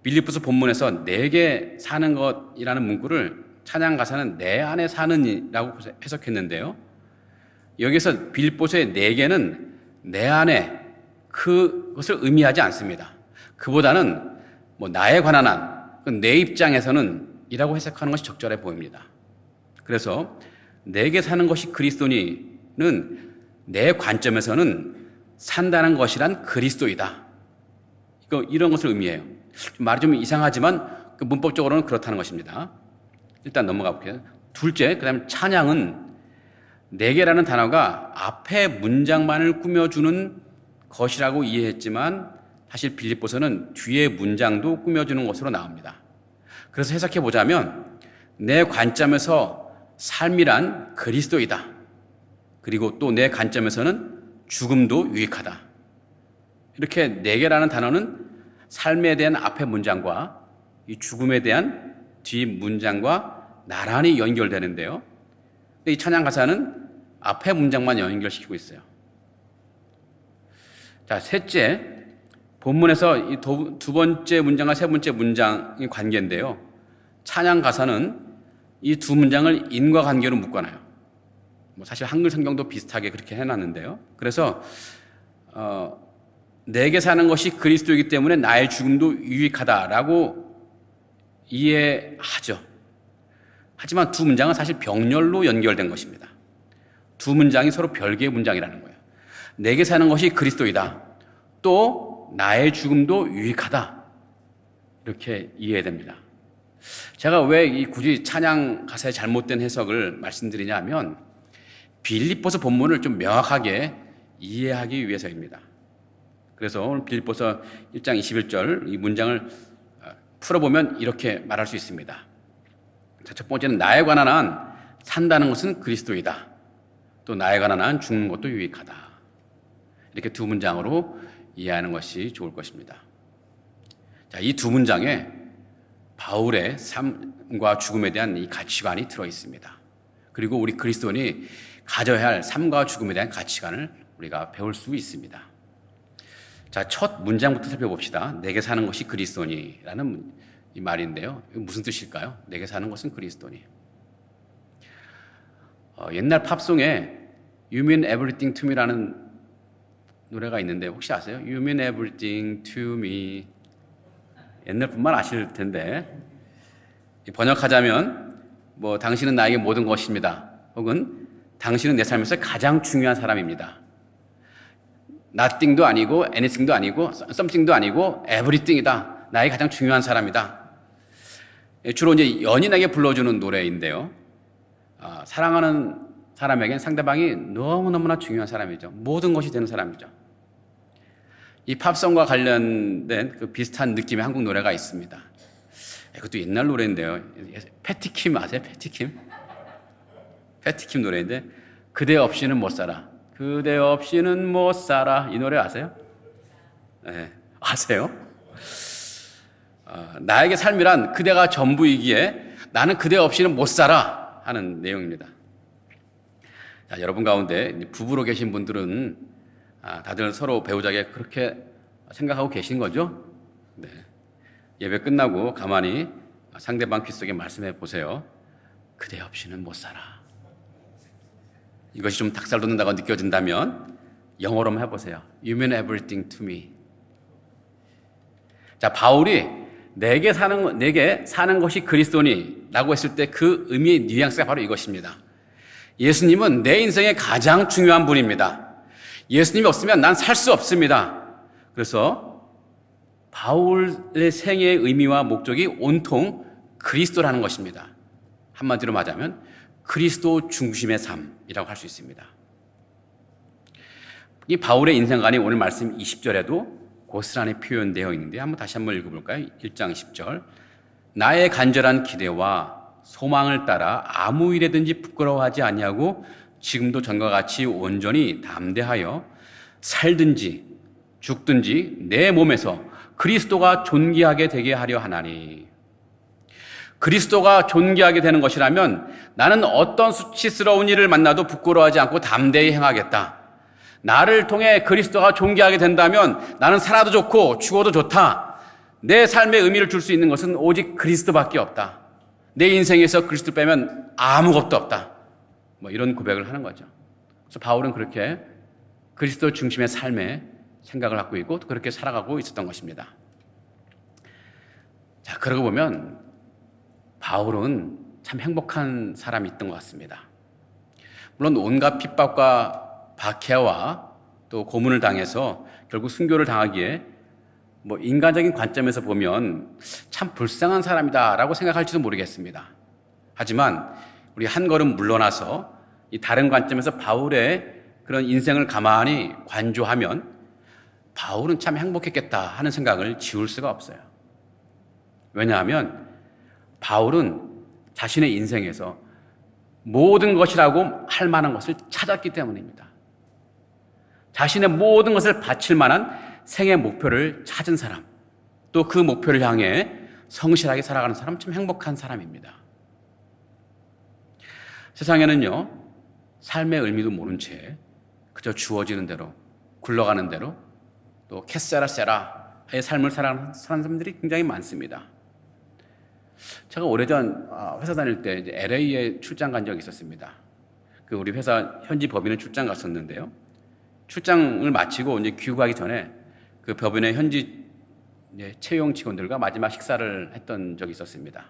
빌립보서 본문에서 내게 사는 것이라는 문구를 찬양 가사는 내 안에 사는이라고 해석했는데요. 여기서 빌립보서의 내게는 내 안에 그것을 의미하지 않습니다. 그보다는 나에 관한 한, 내 입장에서는 이라고 해석하는 것이 적절해 보입니다. 그래서 내게 사는 것이 그리스도니는 내 관점에서는 산다는 것이란 그리스도이다. 이런 것을 의미해요. 말이 좀 이상하지만 문법적으로는 그렇다는 것입니다. 일단 넘어가 볼게요. 둘째, 그 다음에 찬양은 내게라는 단어가 앞에 문장만을 꾸며주는 것이라고 이해했지만 사실 빌립보서는 뒤에 문장도 꾸며주는 것으로 나옵니다. 그래서 해석해 보자면 내 관점에서 삶이란 그리스도이다. 그리고 또 내 관점에서는 죽음도 유익하다. 이렇게 네 개라는 단어는 삶에 대한 앞에 문장과 이 죽음에 대한 뒤 문장과 나란히 연결되는데요. 이 찬양 가사는 앞에 문장만 연결시키고 있어요. 자, 셋째, 본문에서 이 두 번째 문장과 세 번째 문장의 관계인데요. 찬양 가사는 이 두 문장을 인과관계로 묶어놔요. 사실 한글 성경도 비슷하게 그렇게 해놨는데요. 그래서 내게 사는 것이 그리스도이기 때문에 나의 죽음도 유익하다라고 이해하죠. 하지만 두 문장은 사실 병렬로 연결된 것입니다. 두 문장이 서로 별개의 문장이라는 거예요. 내게 사는 것이 그리스도이다. 또 나의 죽음도 유익하다. 이렇게 이해됩니다. 제가 왜 굳이 찬양 가사의 잘못된 해석을 말씀드리냐 하면 빌립보서 본문을 좀 명확하게 이해하기 위해서입니다. 그래서 오늘 빌립보서 1장 21절 이 문장을 풀어보면 이렇게 말할 수 있습니다. 자, 첫 번째는 나에 관한 한 산다는 것은 그리스도이다. 또 나에 관한 한 죽는 것도 유익하다. 이렇게 두 문장으로 이해하는 것이 좋을 것입니다. 자, 이 두 문장에 바울의 삶과 죽음에 대한 이 가치관이 들어 있습니다. 그리고 우리 그리스도인이 가져야 할 삶과 죽음에 대한 가치관을 우리가 배울 수 있습니다. 자, 첫 문장부터 살펴봅시다. 내게 사는 것이 그리스도니라는 이 말인데요. 이거 무슨 뜻일까요? 내게 사는 것은 그리스도니. 옛날 팝송에 You Mean Everything to Me라는 노래가 있는데 혹시 아세요? You Mean Everything to Me. 옛날 분만 아실 텐데 번역하자면 당신은 나에게 모든 것입니다. 혹은 당신은 내 삶에서 가장 중요한 사람입니다. Nothing도 아니고 anything도 아니고 something도 아니고 everything이다. 나의 가장 중요한 사람이다. 주로 이제 연인에게 불러주는 노래인데요. 사랑하는 사람에겐 상대방이 너무너무나 중요한 사람이죠. 모든 것이 되는 사람이죠. 이 팝송과 관련된 그 비슷한 느낌의 한국 노래가 있습니다. 이것도 옛날 노래인데요. 패티킴 아세요? 패티킴? 패티킴 노래인데 그대 없이는 못 살아. 그대 없이는 못 살아. 이 노래 아세요? 네. 아세요? 나에게 삶이란 그대가 전부이기에 나는 그대 없이는 못 살아 하는 내용입니다. 자, 여러분 가운데 부부로 계신 분들은 다들 서로 배우자에게 그렇게 생각하고 계신 거죠? 네. 예배 끝나고 가만히 상대방 귀 속에 말씀해 보세요. 그대 없이는 못 살아. 이것이 좀 닭살 돋는다고 느껴진다면 영어로만 해보세요. You mean everything to me. 자, 바울이 내게 사는 것이 그리스도니 라고 했을 때 그 의미의 뉘앙스가 바로 이것입니다. 예수님은 내 인생의 가장 중요한 분입니다. 예수님이 없으면 난 살 수 없습니다. 그래서 바울의 생애의 의미와 목적이 온통 그리스도라는 것입니다. 한마디로 말하자면 그리스도 중심의 삶이라고 할 수 있습니다. 이 바울의 인생관이 오늘 말씀 20절에도 고스란히 표현되어 있는데 다시 한번 읽어볼까요? 1장 10절. 나의 간절한 기대와 소망을 따라 아무 일에든지 부끄러워하지 아니하고 지금도 전과 같이 온전히 담대하여 살든지 죽든지 내 몸에서 그리스도가 존귀하게 되게 하려 하나니. 그리스도가 존귀하게 되는 것이라면 나는 어떤 수치스러운 일을 만나도 부끄러워하지 않고 담대히 행하겠다. 나를 통해 그리스도가 존귀하게 된다면 나는 살아도 좋고 죽어도 좋다. 내 삶에 의미를 줄 수 있는 것은 오직 그리스도밖에 없다. 내 인생에서 그리스도 빼면 아무것도 없다. 이런 고백을 하는 거죠. 그래서 바울은 그렇게 그리스도 중심의 삶에 생각을 갖고 있고 그렇게 살아가고 있었던 것입니다. 자, 그러고 보면 바울은 참 행복한 사람이 있던 것 같습니다. 물론 온갖 핍박과 박해와 또 고문을 당해서 결국 순교를 당하기에 인간적인 관점에서 보면 참 불쌍한 사람이다라고 생각할지도 모르겠습니다. 하지만 우리 한 걸음 물러나서 이 다른 관점에서 바울의 그런 인생을 가만히 관조하면 바울은 참 행복했겠다 하는 생각을 지울 수가 없어요. 왜냐하면 바울은 자신의 인생에서 모든 것이라고 할 만한 것을 찾았기 때문입니다. 자신의 모든 것을 바칠 만한 생의 목표를 찾은 사람, 또 그 목표를 향해 성실하게 살아가는 사람, 참 행복한 사람입니다. 세상에는요, 삶의 의미도 모른 채 그저 주어지는 대로, 굴러가는 대로, 또 캐세라세라의 삶을 살아가는 사람들이 굉장히 많습니다. 제가 오래전 회사 다닐 때 이제 LA에 출장 간 적이 있었습니다. 그 우리 회사 현지 법인에 출장 갔었는데요. 출장을 마치고 이제 귀국하기 전에 그 법인의 현지 채용 직원들과 마지막 식사를 했던 적이 있었습니다.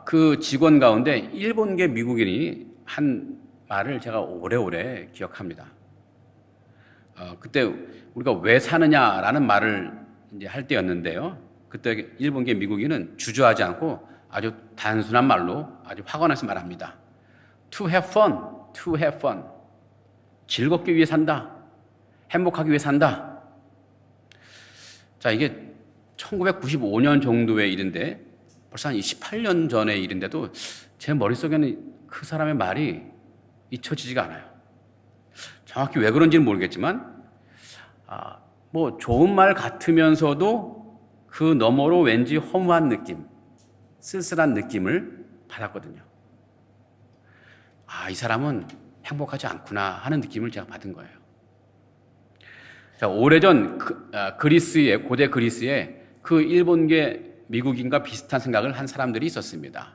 그 직원 가운데 일본계 미국인이 한 말을 제가 오래오래 기억합니다. 그때 우리가 왜 사느냐라는 말을 이제 할 때였는데요. 그때 일본계 미국인은 주저하지 않고 아주 단순한 말로 아주 확언해서 말합니다. To have fun, to have fun. 즐겁기 위해 산다. 행복하기 위해 산다. 자, 이게 1995년 정도의 일인데 벌써 한 28년 전의 일인데도 제 머릿속에는 그 사람의 말이 잊혀지지가 않아요. 정확히 왜 그런지는 모르겠지만 뭐 좋은 말 같으면서도 그 너머로 왠지 허무한 느낌, 쓸쓸한 느낌을 받았거든요. 이 사람은 행복하지 않구나 하는 느낌을 제가 받은 거예요. 자, 오래전 그리스의, 고대 그리스에 그 일본계 미국인과 비슷한 생각을 한 사람들이 있었습니다.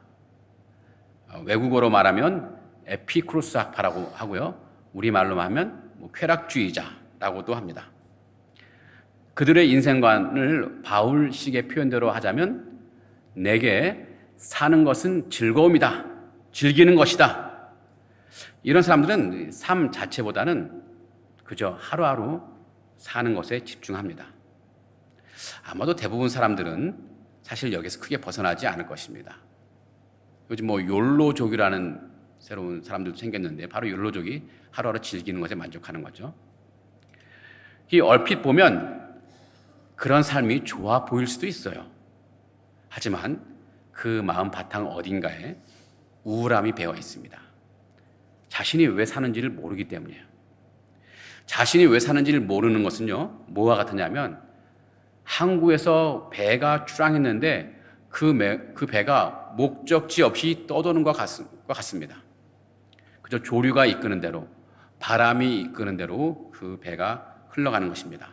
외국어로 말하면 에피쿠로스 학파라고 하고요. 우리말로 하면 쾌락주의자라고도 합니다. 그들의 인생관을 바울식의 표현대로 하자면 내게 사는 것은 즐거움이다. 즐기는 것이다. 이런 사람들은 삶 자체보다는 그저 하루하루 사는 것에 집중합니다. 아마도 대부분 사람들은 사실 여기서 크게 벗어나지 않을 것입니다. 요즘 욜로족이라는 새로운 사람들도 생겼는데 바로 욜로족이 하루하루 즐기는 것에 만족하는 거죠. 이 얼핏 보면 그런 삶이 좋아 보일 수도 있어요. 하지만 그 마음 바탕 어딘가에 우울함이 배어 있습니다. 자신이 왜 사는지를 모르기 때문이에요. 자신이 왜 사는지를 모르는 것은요, 뭐와 같으냐면 항구에서 배가 출항했는데 그 배가 목적지 없이 떠도는 것 같습니다. 그저 조류가 이끄는 대로, 바람이 이끄는 대로 그 배가 흘러가는 것입니다.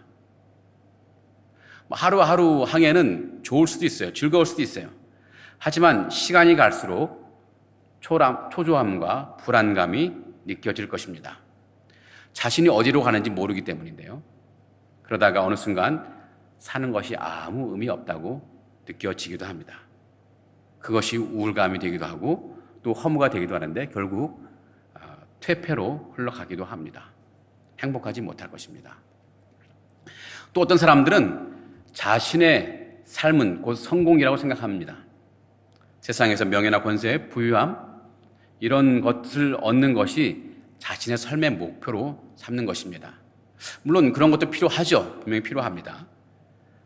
하루하루 항해는 좋을 수도 있어요. 즐거울 수도 있어요. 하지만 시간이 갈수록 초조함과 불안감이 느껴질 것입니다. 자신이 어디로 가는지 모르기 때문인데요. 그러다가 어느 순간 사는 것이 아무 의미 없다고 느껴지기도 합니다. 그것이 우울감이 되기도 하고 또 허무가 되기도 하는데 결국 퇴폐로 흘러가기도 합니다. 행복하지 못할 것입니다. 또 어떤 사람들은 자신의 삶은 곧 성공이라고 생각합니다. 세상에서 명예나 권세, 부유함 이런 것을 얻는 것이 자신의 삶의 목표로 삼는 것입니다. 물론 그런 것도 필요하죠. 분명히 필요합니다.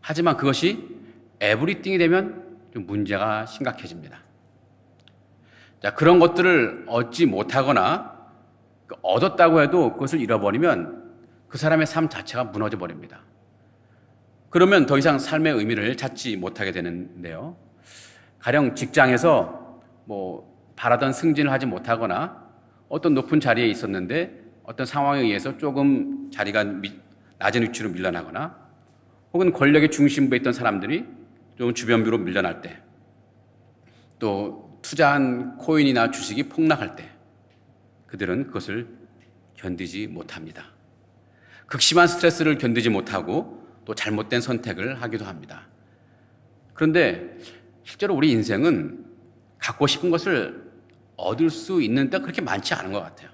하지만 그것이 에브리띵이 되면 좀 문제가 심각해집니다. 자, 그런 것들을 얻지 못하거나 얻었다고 해도 그것을 잃어버리면 그 사람의 삶 자체가 무너져 버립니다. 그러면 더 이상 삶의 의미를 찾지 못하게 되는데요. 가령 직장에서 바라던 승진을 하지 못하거나 어떤 높은 자리에 있었는데 어떤 상황에 의해서 조금 자리가 낮은 위치로 밀려나거나 혹은 권력의 중심부에 있던 사람들이 좀 주변부로 밀려날 때, 또 투자한 코인이나 주식이 폭락할 때 그들은 그것을 견디지 못합니다. 극심한 스트레스를 견디지 못하고 또 잘못된 선택을 하기도 합니다. 그런데 실제로 우리 인생은 갖고 싶은 것을 얻을 수 있는 때가 그렇게 많지 않은 것 같아요.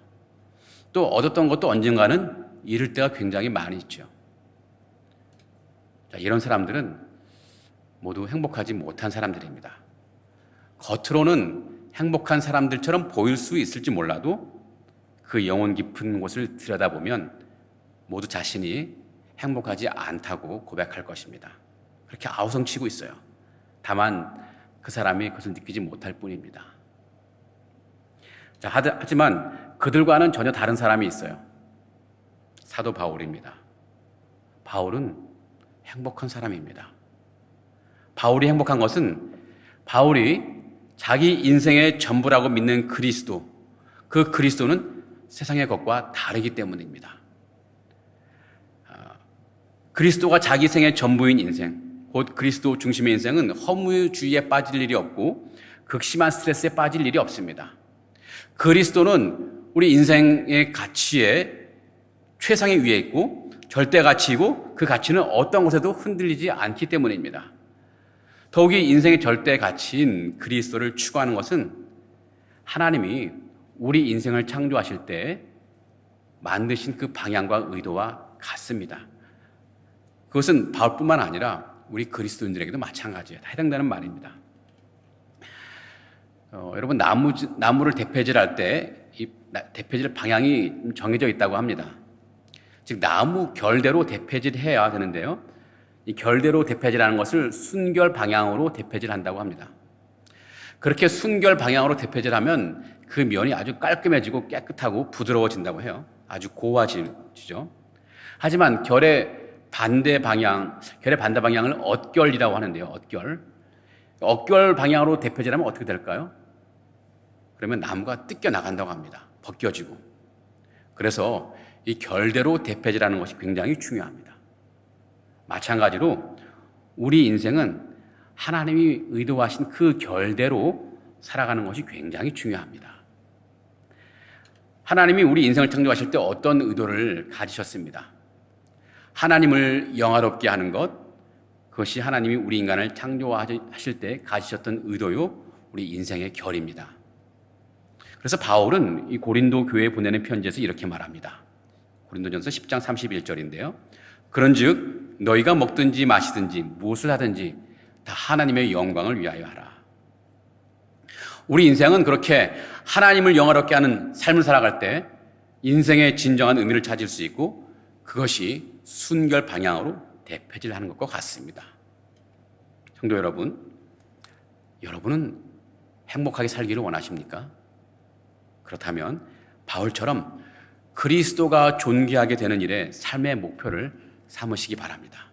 또 얻었던 것도 언젠가는 잃을 때가 굉장히 많이 있죠. 자, 이런 사람들은 모두 행복하지 못한 사람들입니다. 겉으로는 행복한 사람들처럼 보일 수 있을지 몰라도 그 영혼 깊은 곳을 들여다보면 모두 자신이 행복하지 않다고 고백할 것입니다. 그렇게 아우성치고 있어요. 다만 그 사람이 그것을 느끼지 못할 뿐입니다. 자, 하지만 그들과는 전혀 다른 사람이 있어요. 사도 바울입니다. 바울은 행복한 사람입니다. 바울이 행복한 것은 바울이 자기 인생의 전부라고 믿는 그리스도, 그 그리스도는 세상의 것과 다르기 때문입니다. 그리스도가 자기 생의 전부인 인생, 곧 그리스도 중심의 인생은 허무주의에 빠질 일이 없고 극심한 스트레스에 빠질 일이 없습니다. 그리스도는 우리 인생의 가치에 최상의 위에 있고 절대 가치이고 그 가치는 어떤 곳에도 흔들리지 않기 때문입니다. 더욱이 인생의 절대 가치인 그리스도를 추구하는 것은 하나님이 우리 인생을 창조하실 때 만드신 그 방향과 의도와 같습니다. 그것은 바울뿐만 아니라 우리 그리스도인들에게도 마찬가지예요. 다 해당되는 말입니다. 여러분 나무를 대패질할 때 이 대패질 방향이 정해져 있다고 합니다. 즉 나무 결대로 대패질해야 되는데요. 이 결대로 대패질하는 것을 순결 방향으로 대패질한다고 합니다. 그렇게 순결 방향으로 대패질하면 그 면이 아주 깔끔해지고 깨끗하고 부드러워진다고 해요. 아주 고와지죠. 하지만 결의 반대 방향을 엇결이라고 하는데요. 엇결 방향으로 대패질하면 어떻게 될까요? 그러면 나무가 뜯겨 나간다고 합니다. 벗겨지고. 그래서 이 결대로 대패질하는 것이 굉장히 중요합니다. 마찬가지로 우리 인생은 하나님이 의도하신 그 결대로 살아가는 것이 굉장히 중요합니다. 하나님이 우리 인생을 창조하실 때 어떤 의도를 가지셨습니다. 하나님을 영화롭게 하는 것, 그것이 하나님이 우리 인간을 창조하실 때 가지셨던 의도요, 우리 인생의 결입니다. 그래서 바울은 이 고린도 교회에 보내는 편지에서 이렇게 말합니다. 고린도전서 10장 31절인데요. 그런즉 너희가 먹든지 마시든지 무엇을 하든지 다 하나님의 영광을 위하여 하라. 우리 인생은 그렇게 하나님을 영화롭게 하는 삶을 살아갈 때 인생의 진정한 의미를 찾을 수 있고 그것이 순결 방향으로 대패질하는 것과 같습니다. 성도 여러분, 여러분은 행복하게 살기를 원하십니까? 그렇다면 바울처럼 그리스도가 존귀하게 되는 일에 삶의 목표를 삼으시기 바랍니다.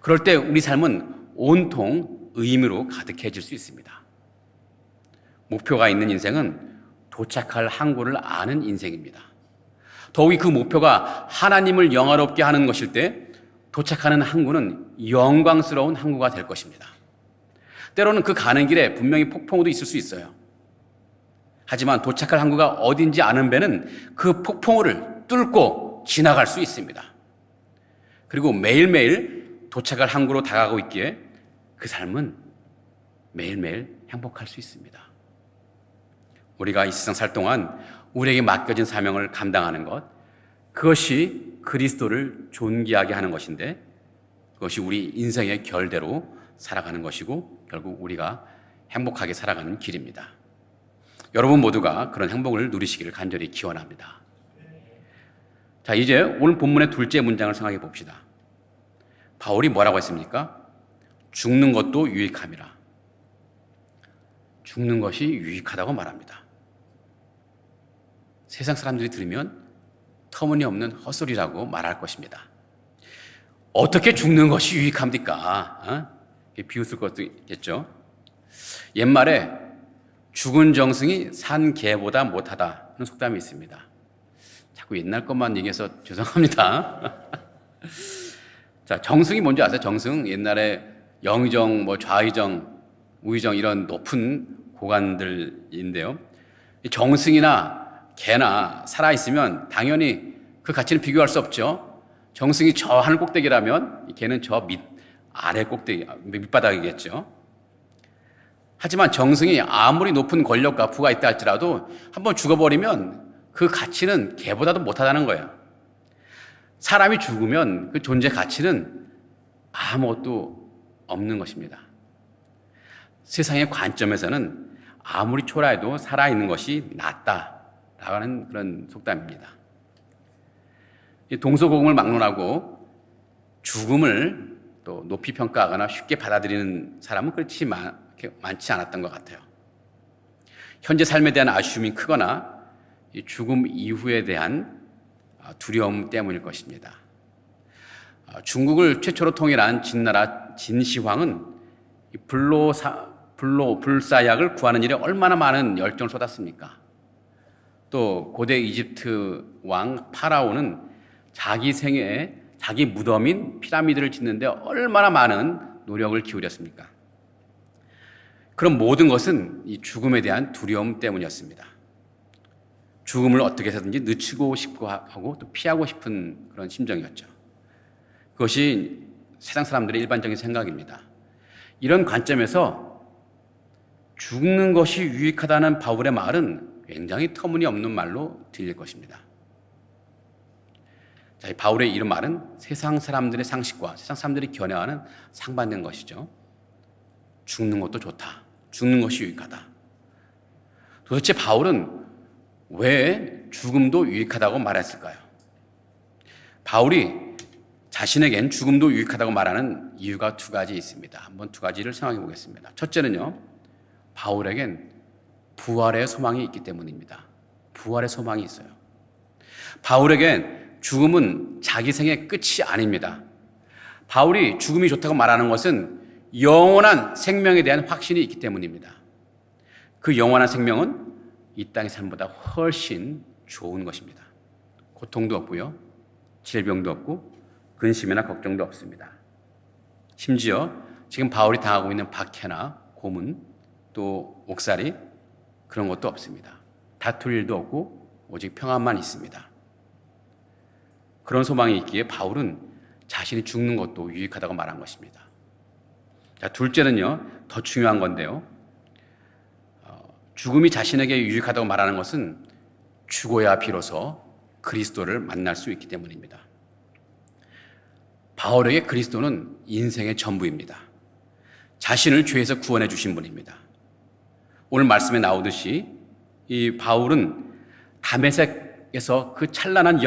그럴 때 우리 삶은 온통 의미로 가득해질 수 있습니다. 목표가 있는 인생은 도착할 항구를 아는 인생입니다. 더욱이 그 목표가 하나님을 영화롭게 하는 것일 때 도착하는 항구는 영광스러운 항구가 될 것입니다. 때로는 그 가는 길에 분명히 폭풍우도 있을 수 있어요. 하지만 도착할 항구가 어딘지 아는 배는 그 폭풍우를 뚫고 지나갈 수 있습니다. 그리고 매일매일 도착할 항구로 다가가고 있기에 그 삶은 매일매일 행복할 수 있습니다. 우리가 이 세상 살 동안 우리에게 맡겨진 사명을 감당하는 것, 그것이 그리스도를 존귀하게 하는 것인데 그것이 우리 인생의 결대로 살아가는 것이고 결국 우리가 행복하게 살아가는 길입니다. 여러분 모두가 그런 행복을 누리시기를 간절히 기원합니다. 자, 이제 오늘 본문의 둘째 문장을 생각해 봅시다. 바울이 뭐라고 했습니까? 죽는 것도 유익함이라. 죽는 것이 유익하다고 말합니다. 세상 사람들이 들으면 터무니없는 헛소리라고 말할 것입니다. 어떻게 죽는 것이 유익합니까? 비웃을 것도 있겠죠. 옛말에 죽은 정승이 산 개보다 못하다는 속담이 있습니다. 자꾸 옛날 것만 얘기해서 죄송합니다. 자, 정승이 뭔지 아세요? 정승. 옛날에 영의정, 좌의정, 우의정 이런 높은 고관들인데요. 정승이나 개나 살아있으면 당연히 그 가치는 비교할 수 없죠. 정승이 저 하늘 꼭대기라면 개는 저 아래 꼭대기, 밑바닥이겠죠. 하지만 정승이 아무리 높은 권력과 부가 있다 할지라도 한번 죽어버리면 그 가치는 개보다도 못하다는 거예요. 사람이 죽으면 그 존재 가치는 아무것도 없는 것입니다. 세상의 관점에서는 아무리 초라해도 살아있는 것이 낫다라는 그런 속담입니다. 이 동서고금을 막론하고 죽음을 또 높이 평가하거나 쉽게 받아들이는 사람은 그렇게 많지 않았던 것 같아요. 현재 삶에 대한 아쉬움이 크거나 이 죽음 이후에 대한 두려움 때문일 것입니다. 중국을 최초로 통일한 진나라 진시황은 불사약을 구하는 일에 얼마나 많은 열정을 쏟았습니까? 또 고대 이집트 왕 파라오는 자기 생애에 자기 무덤인 피라미드를 짓는데 얼마나 많은 노력을 기울였습니까? 그런 모든 것은 이 죽음에 대한 두려움 때문이었습니다. 죽음을 어떻게 해서든지 늦추고 싶고 하고 또 피하고 싶은 그런 심정이었죠. 그것이 세상 사람들의 일반적인 생각입니다. 이런 관점에서 죽는 것이 유익하다는 바울의 말은 굉장히 터무니없는 말로 들릴 것입니다. 자, 바울의 이런 말은 세상 사람들의 상식과 세상 사람들이 견해와는 상반된 것이죠. 죽는 것도 좋다. 죽는 것이 유익하다. 도대체 바울은 왜 죽음도 유익하다고 말했을까요? 바울이 자신에겐 죽음도 유익하다고 말하는 이유가 두 가지 있습니다. 한번 두 가지를 생각해 보겠습니다. 첫째는요, 바울에겐 부활의 소망이 있기 때문입니다. 부활의 소망이 있어요. 바울에겐 죽음은 자기 생의 끝이 아닙니다. 바울이 죽음이 좋다고 말하는 것은 영원한 생명에 대한 확신이 있기 때문입니다. 그 영원한 생명은 이 땅의 삶보다 훨씬 좋은 것입니다. 고통도 없고요, 질병도 없고 근심이나 걱정도 없습니다. 심지어 지금 바울이 당하고 있는 박해나 고문, 또 옥살이 그런 것도 없습니다. 다툴 일도 없고 오직 평안만 있습니다. 그런 소망이 있기에 바울은 자신이 죽는 것도 유익하다고 말한 것입니다. 자, 둘째는요, 더 중요한 건데요. 죽음이 자신에게 유익하다고 말하는 것은 죽어야 비로소 그리스도를 만날 수 있기 때문입니다. 바울에게 그리스도는 인생의 전부입니다. 자신을 죄에서 구원해 주신 분입니다. 오늘 말씀에 나오듯이 이 바울은 다메섹에서 그 찬란한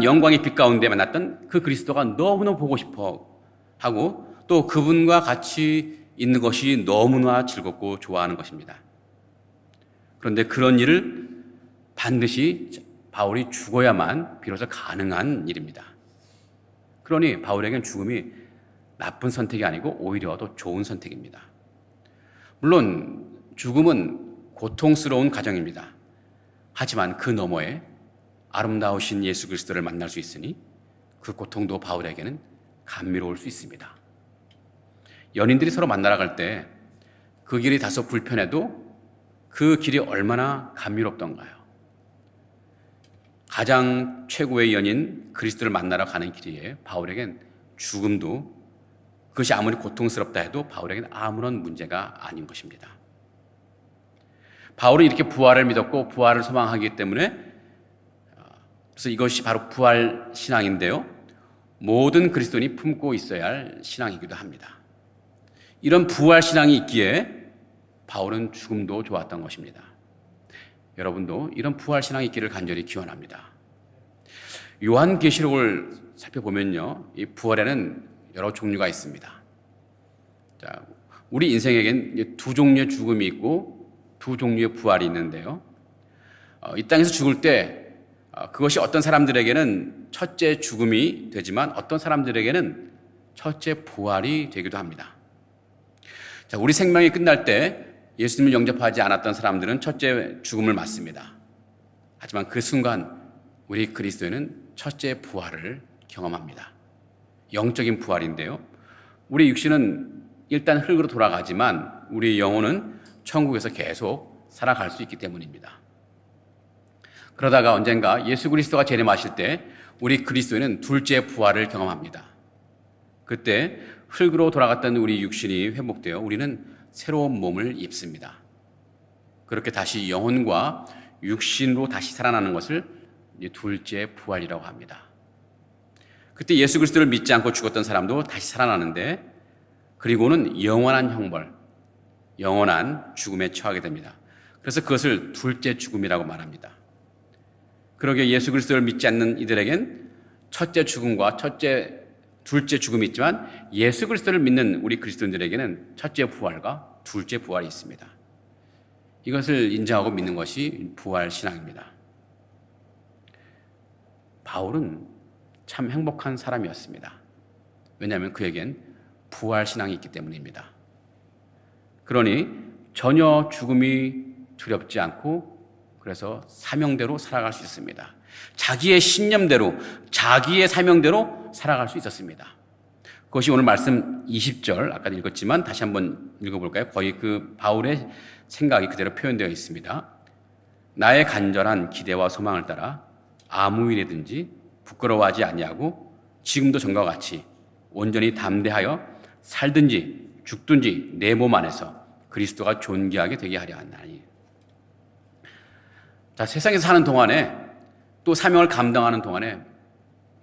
영광의 빛 가운데 만났던 그 그리스도가 너무너무 보고 싶어 하고 또 그분과 같이 있는 것이 너무나 즐겁고 좋아하는 것입니다. 그런데 그런 일을 반드시 바울이 죽어야만 비로소 가능한 일입니다. 그러니 바울에겐 죽음이 나쁜 선택이 아니고 오히려 더 좋은 선택입니다. 물론 죽음은 고통스러운 과정입니다. 하지만 그 너머에 아름다우신 예수 그리스도를 만날 수 있으니 그 고통도 바울에게는 감미로울 수 있습니다. 연인들이 서로 만나러 갈 때 그 길이 다소 불편해도 그 길이 얼마나 감미롭던가요? 가장 최고의 연인 그리스도를 만나러 가는 길이에 바울에겐 죽음도 그것이 아무리 고통스럽다 해도 바울에겐 아무런 문제가 아닌 것입니다. 바울은 이렇게 부활을 믿었고 부활을 소망하기 때문에 그래서 이것이 바로 부활 신앙인데요. 모든 그리스도인이 품고 있어야 할 신앙이기도 합니다. 이런 부활 신앙이 있기에 바울은 죽음도 좋았던 것입니다. 여러분도 이런 부활 신앙이 있기를 간절히 기원합니다. 요한계시록을 살펴보면요, 이 부활에는 여러 종류가 있습니다. 자, 우리 인생에겐 두 종류의 죽음이 있고 두 종류의 부활이 있는데요. 이 땅에서 죽을 때 그것이 어떤 사람들에게는 첫째 죽음이 되지만 어떤 사람들에게는 첫째 부활이 되기도 합니다. 자, 우리 생명이 끝날 때 예수님을 영접하지 않았던 사람들은 첫째 죽음을 맞습니다. 하지만 그 순간 우리 그리스도인은 첫째 부활을 경험합니다. 영적인 부활인데요. 우리 육신은 일단 흙으로 돌아가지만 우리 영혼은 천국에서 계속 살아갈 수 있기 때문입니다. 그러다가 언젠가 예수 그리스도가 재림하실 때 우리 그리스도인은 둘째 부활을 경험합니다. 그때 흙으로 돌아갔던 우리 육신이 회복되어 우리는 새로운 몸을 입습니다. 그렇게 다시 영혼과 육신으로 다시 살아나는 것을 둘째 부활이라고 합니다. 그때 예수 그리스도를 믿지 않고 죽었던 사람도 다시 살아나는데 그리고는 영원한 형벌, 영원한 죽음에 처하게 됩니다. 그래서 그것을 둘째 죽음이라고 말합니다. 그러기에 예수 그리스도를 믿지 않는 이들에겐 첫째 죽음과 둘째 죽음이 있지만 예수 그리스도를 믿는 우리 그리스도인들에게는 첫째 부활과 둘째 부활이 있습니다. 이것을 인정하고 믿는 것이 부활 신앙입니다. 바울은 참 행복한 사람이었습니다. 왜냐하면 그에겐 부활 신앙이 있기 때문입니다. 그러니 전혀 죽음이 두렵지 않고 그래서 사명대로 살아갈 수 있습니다. 자기의 신념대로, 자기의 사명대로 살아갈 수 있었습니다. 그것이 오늘 말씀 20절, 아까 읽었지만 다시 한번 읽어볼까요? 거의 그 바울의 생각이 그대로 표현되어 있습니다. 나의 간절한 기대와 소망을 따라 아무 일이든지 부끄러워하지 아니하고 지금도 전과 같이 온전히 담대하여 살든지 죽든지 내 몸 안에서 그리스도가 존귀하게 되게 하려 하나니. 자, 세상에서 사는 동안에 또 사명을 감당하는 동안에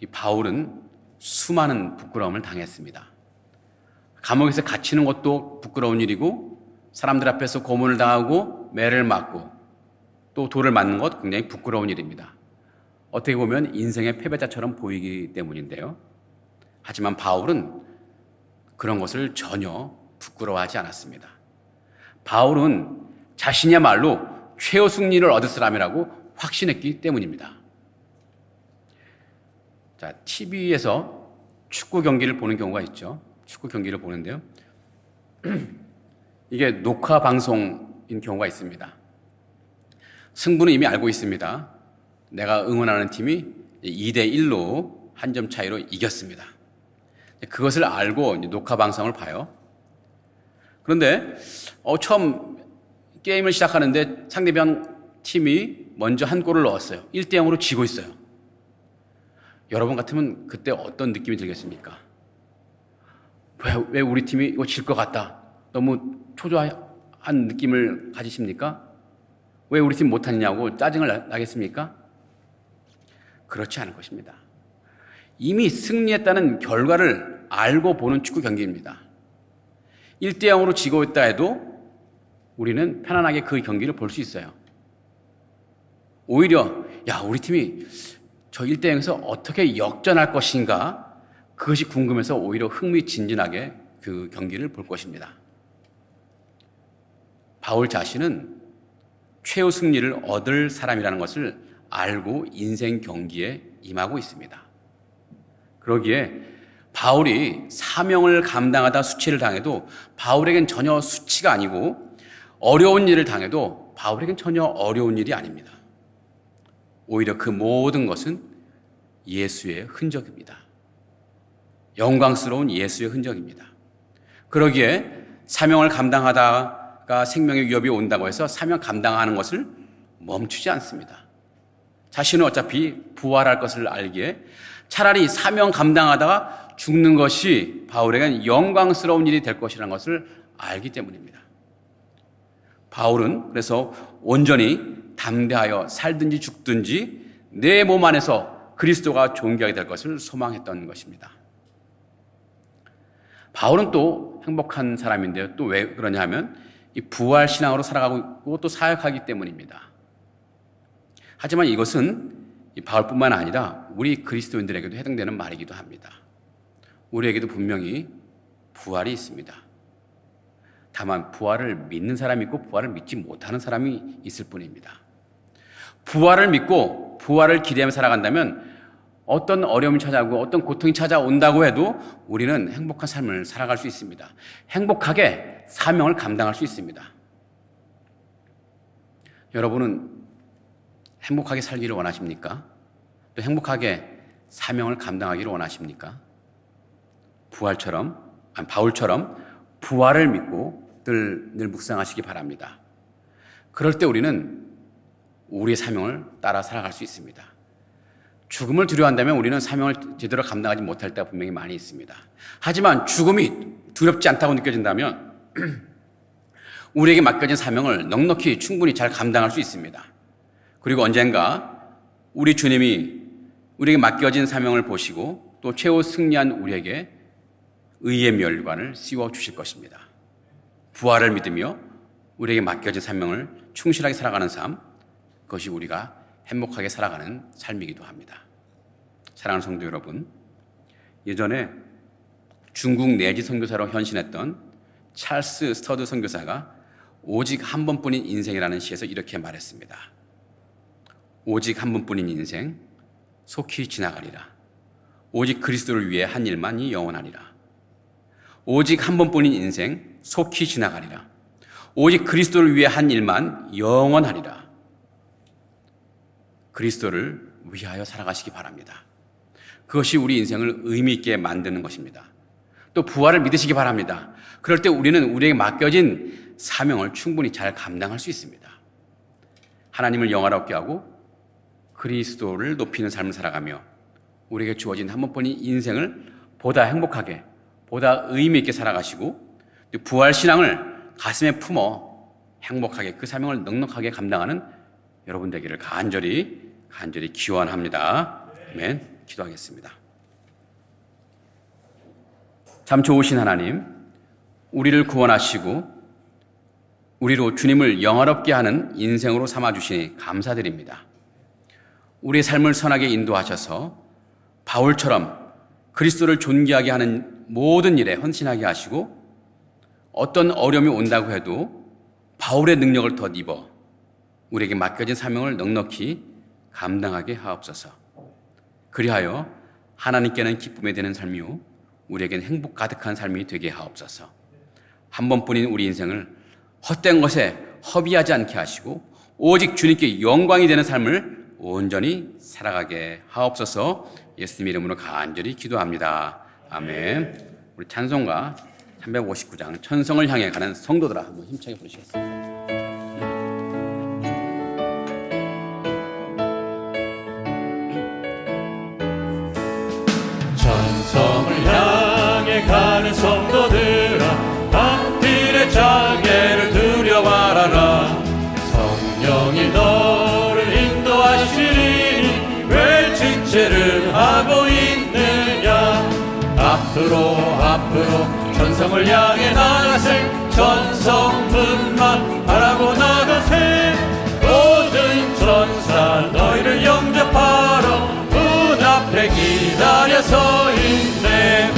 이 바울은 수많은 부끄러움을 당했습니다. 감옥에서 갇히는 것도 부끄러운 일이고 사람들 앞에서 고문을 당하고 매를 맞고 또 돌을 맞는 것 굉장히 부끄러운 일입니다. 어떻게 보면 인생의 패배자처럼 보이기 때문인데요. 하지만 바울은 그런 것을 전혀 부끄러워하지 않았습니다. 바울은 자신이야말로 최후 승리를 얻을 사람이라고 확신했기 때문입니다. 자, TV에서 축구 경기를 보는 경우가 있죠. 축구 경기를 보는데요. 이게 녹화 방송인 경우가 있습니다. 승부는 이미 알고 있습니다. 내가 응원하는 팀이 2대1로 한 점 차이로 이겼습니다. 그것을 알고 녹화 방송을 봐요. 그런데 처음 게임을 시작하는데 상대방 팀이 먼저 한 골을 넣었어요. 1대0으로 지고 있어요. 여러분 같으면 그때 어떤 느낌이 들겠습니까? 왜 우리 팀이 이거 질 것 같다. 너무 초조한 느낌을 가지십니까? 왜 우리 팀 못하느냐고 짜증을 나겠습니까? 그렇지 않을 것입니다. 이미 승리했다는 결과를 알고 보는 축구 경기입니다. 1대0으로 지고 있다 해도 우리는 편안하게 그 경기를 볼 수 있어요. 오히려 우리 팀이 저 1대0에서 어떻게 역전할 것인가, 그것이 궁금해서 오히려 흥미진진하게 그 경기를 볼 것입니다. 바울 자신은 최후 승리를 얻을 사람이라는 것을 알고 인생 경기에 임하고 있습니다. 그러기에 바울이 사명을 감당하다 수치를 당해도 바울에겐 전혀 수치가 아니고, 어려운 일을 당해도 바울에겐 전혀 어려운 일이 아닙니다. 오히려 그 모든 것은 예수의 흔적입니다. 영광스러운 예수의 흔적입니다. 그러기에 사명을 감당하다가 생명의 위협이 온다고 해서 사명 감당하는 것을 멈추지 않습니다. 자신은 어차피 부활할 것을 알기에 차라리 사명 감당하다가 죽는 것이 바울에겐 영광스러운 일이 될 것이라는 것을 알기 때문입니다. 바울은 그래서 온전히 담대하여 살든지 죽든지 내 몸 안에서 그리스도가 존귀하게 될 것을 소망했던 것입니다. 바울은 또 행복한 사람인데요. 또 왜 그러냐 하면 이 부활 신앙으로 살아가고 있고 또 사역하기 때문입니다. 하지만 이것은 이 바울뿐만 아니라 우리 그리스도인들에게도 해당되는 말이기도 합니다. 우리에게도 분명히 부활이 있습니다. 다만 부활을 믿는 사람이 있고 부활을 믿지 못하는 사람이 있을 뿐입니다. 부활을 믿고 부활을 기대하며 살아간다면 어떤 어려움이 찾아오고 어떤 고통이 찾아온다고 해도 우리는 행복한 삶을 살아갈 수 있습니다. 행복하게 사명을 감당할 수 있습니다. 여러분은 행복하게 살기를 원하십니까? 또 행복하게 사명을 감당하기를 원하십니까? 바울처럼 부활을 믿고 늘 묵상하시기 바랍니다. 그럴 때 우리는 우리의 사명을 따라 살아갈 수 있습니다. 죽음을 두려워한다면 우리는 사명을 제대로 감당하지 못할 때가 분명히 많이 있습니다. 하지만 죽음이 두렵지 않다고 느껴진다면 우리에게 맡겨진 사명을 넉넉히 충분히 잘 감당할 수 있습니다. 그리고 언젠가 우리 주님이 우리에게 맡겨진 사명을 보시고 또 최후 승리한 우리에게 의의 멸관을 씌워 주실 것입니다. 부활을 믿으며 우리에게 맡겨진 사명을 충실하게 살아가는 삶, 그것이 우리가 행복하게 살아가는 삶이기도 합니다. 사랑하는 성도 여러분, 예전에 중국 내지 선교사로 헌신했던 찰스 스터드 선교사가 오직 한 번뿐인 인생이라는 시에서 이렇게 말했습니다. 오직 한 번뿐인 인생, 속히 지나가리라. 오직 그리스도를 위해 한 일만이 영원하리라. 오직 한 번뿐인 인생, 속히 지나가리라. 오직 그리스도를 위해 한 일만 영원하리라. 그리스도를 위하여 살아가시기 바랍니다. 그것이 우리 인생을 의미 있게 만드는 것입니다. 또 부활을 믿으시기 바랍니다. 그럴 때 우리는 우리에게 맡겨진 사명을 충분히 잘 감당할 수 있습니다. 하나님을 영화롭게 하고 그리스도를 높이는 삶을 살아가며 우리에게 주어진 한 번뿐인 인생을 보다 행복하게, 보다 의미 있게 살아가시고 부활 신앙을 가슴에 품어 행복하게 그 사명을 넉넉하게 감당하는 여러분 되기를 간절히 기원합니다. 아멘. 기도하겠습니다. 참 좋으신 하나님, 우리를 구원하시고 우리로 주님을 영화롭게 하는 인생으로 삼아주시니 감사드립니다. 우리의 삶을 선하게 인도하셔서 바울처럼 그리스도를 존귀하게 하는 모든 일에 헌신하게 하시고 어떤 어려움이 온다고 해도 바울의 능력을 덧입어 우리에게 맡겨진 사명을 넉넉히 감당하게 하옵소서. 그리하여 하나님께는 기쁨이 되는 삶이요 우리에게는 행복 가득한 삶이 되게 하옵소서. 한 번뿐인 우리 인생을 헛된 것에 허비하지 않게 하시고 오직 주님께 영광이 되는 삶을 온전히 살아가게 하옵소서. 예수님 이름으로 간절히 기도합니다. 아멘. 우리 찬송가 359장 천성을 향해 가는 성도들아 한번 힘차게 부르시겠습니다. 천성을 향해 가는 성도들아 앞길의 장애를 두려워하라. 성령이 너를 인도하시니 왜 지체를 하고 있느냐. 앞으로 천성을 향해 나가세. 천성문만 바라고 나가세. 모든 천사 너희를 영접하러 문 앞에 기다려서 있네.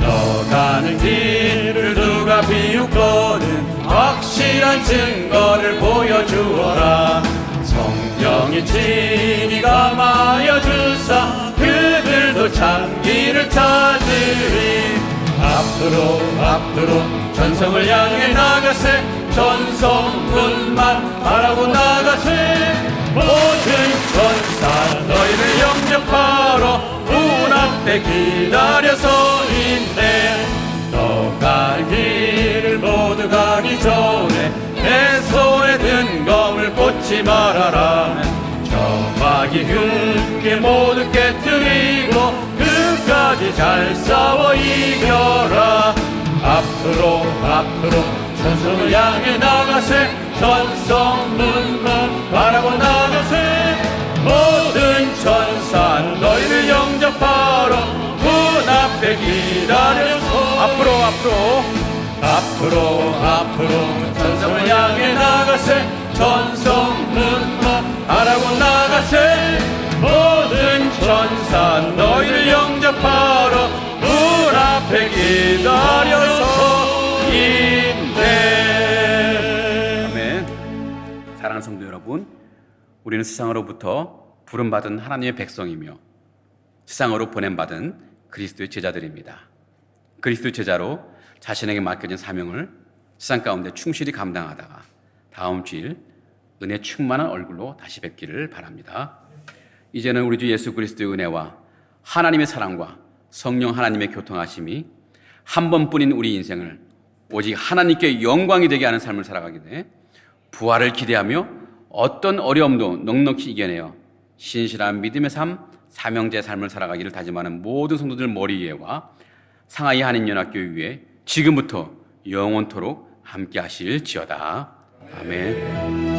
너 가는 길을 누가 비웃거든 확실한 증거를 보여주어라. 성령이 친히 감하여 주사 그들도 참 길을 찾으리. 앞으로 천성을 향해 나가세. 천성문만 바라고 나가세. 모든 천사 너희를 영접하러 문 앞에 기다려서 있네. 너 가는 길을 모두 가기 전에 내 손에 든 검을 꽂지 말아라. 저 마귀 게 모두 깨뜨리고 끝까지 잘 싸워 이겨라. 앞으로 천성을 향해 나가세. 천성문만 바라고 나가세. 모든 천사 너희를 영접하러 문 앞에 기다려서 앞으로 천성을 향해 나가세. 천성문만 바라고 나가세. 모든 천사 너희를 영접하러 문 앞에 기다려서 있네. 아멘. 사랑하는 성도 여러분, 우리는 세상으로부터 부름받은 하나님의 백성이며 세상으로 보냄받은 그리스도의 제자들입니다. 그리스도의 제자로 자신에게 맡겨진 사명을 세상 가운데 충실히 감당하다가 다음 주일 은혜 충만한 얼굴로 다시 뵙기를 바랍니다. 이제는 우리 주 예수 그리스도의 은혜와 하나님의 사랑과 성령 하나님의 교통하심이 한 번뿐인 우리 인생을 오직 하나님께 영광이 되게 하는 삶을 살아가게 돼 부활을 기대하며 어떤 어려움도 넉넉히 이겨내어 신실한 믿음의 삶, 사명자의 삶을 살아가기를 다짐하는 모든 성도들 머리 위에와 상하이 한인연합교회 위에 지금부터 영원토록 함께 하실지어다. 아멘.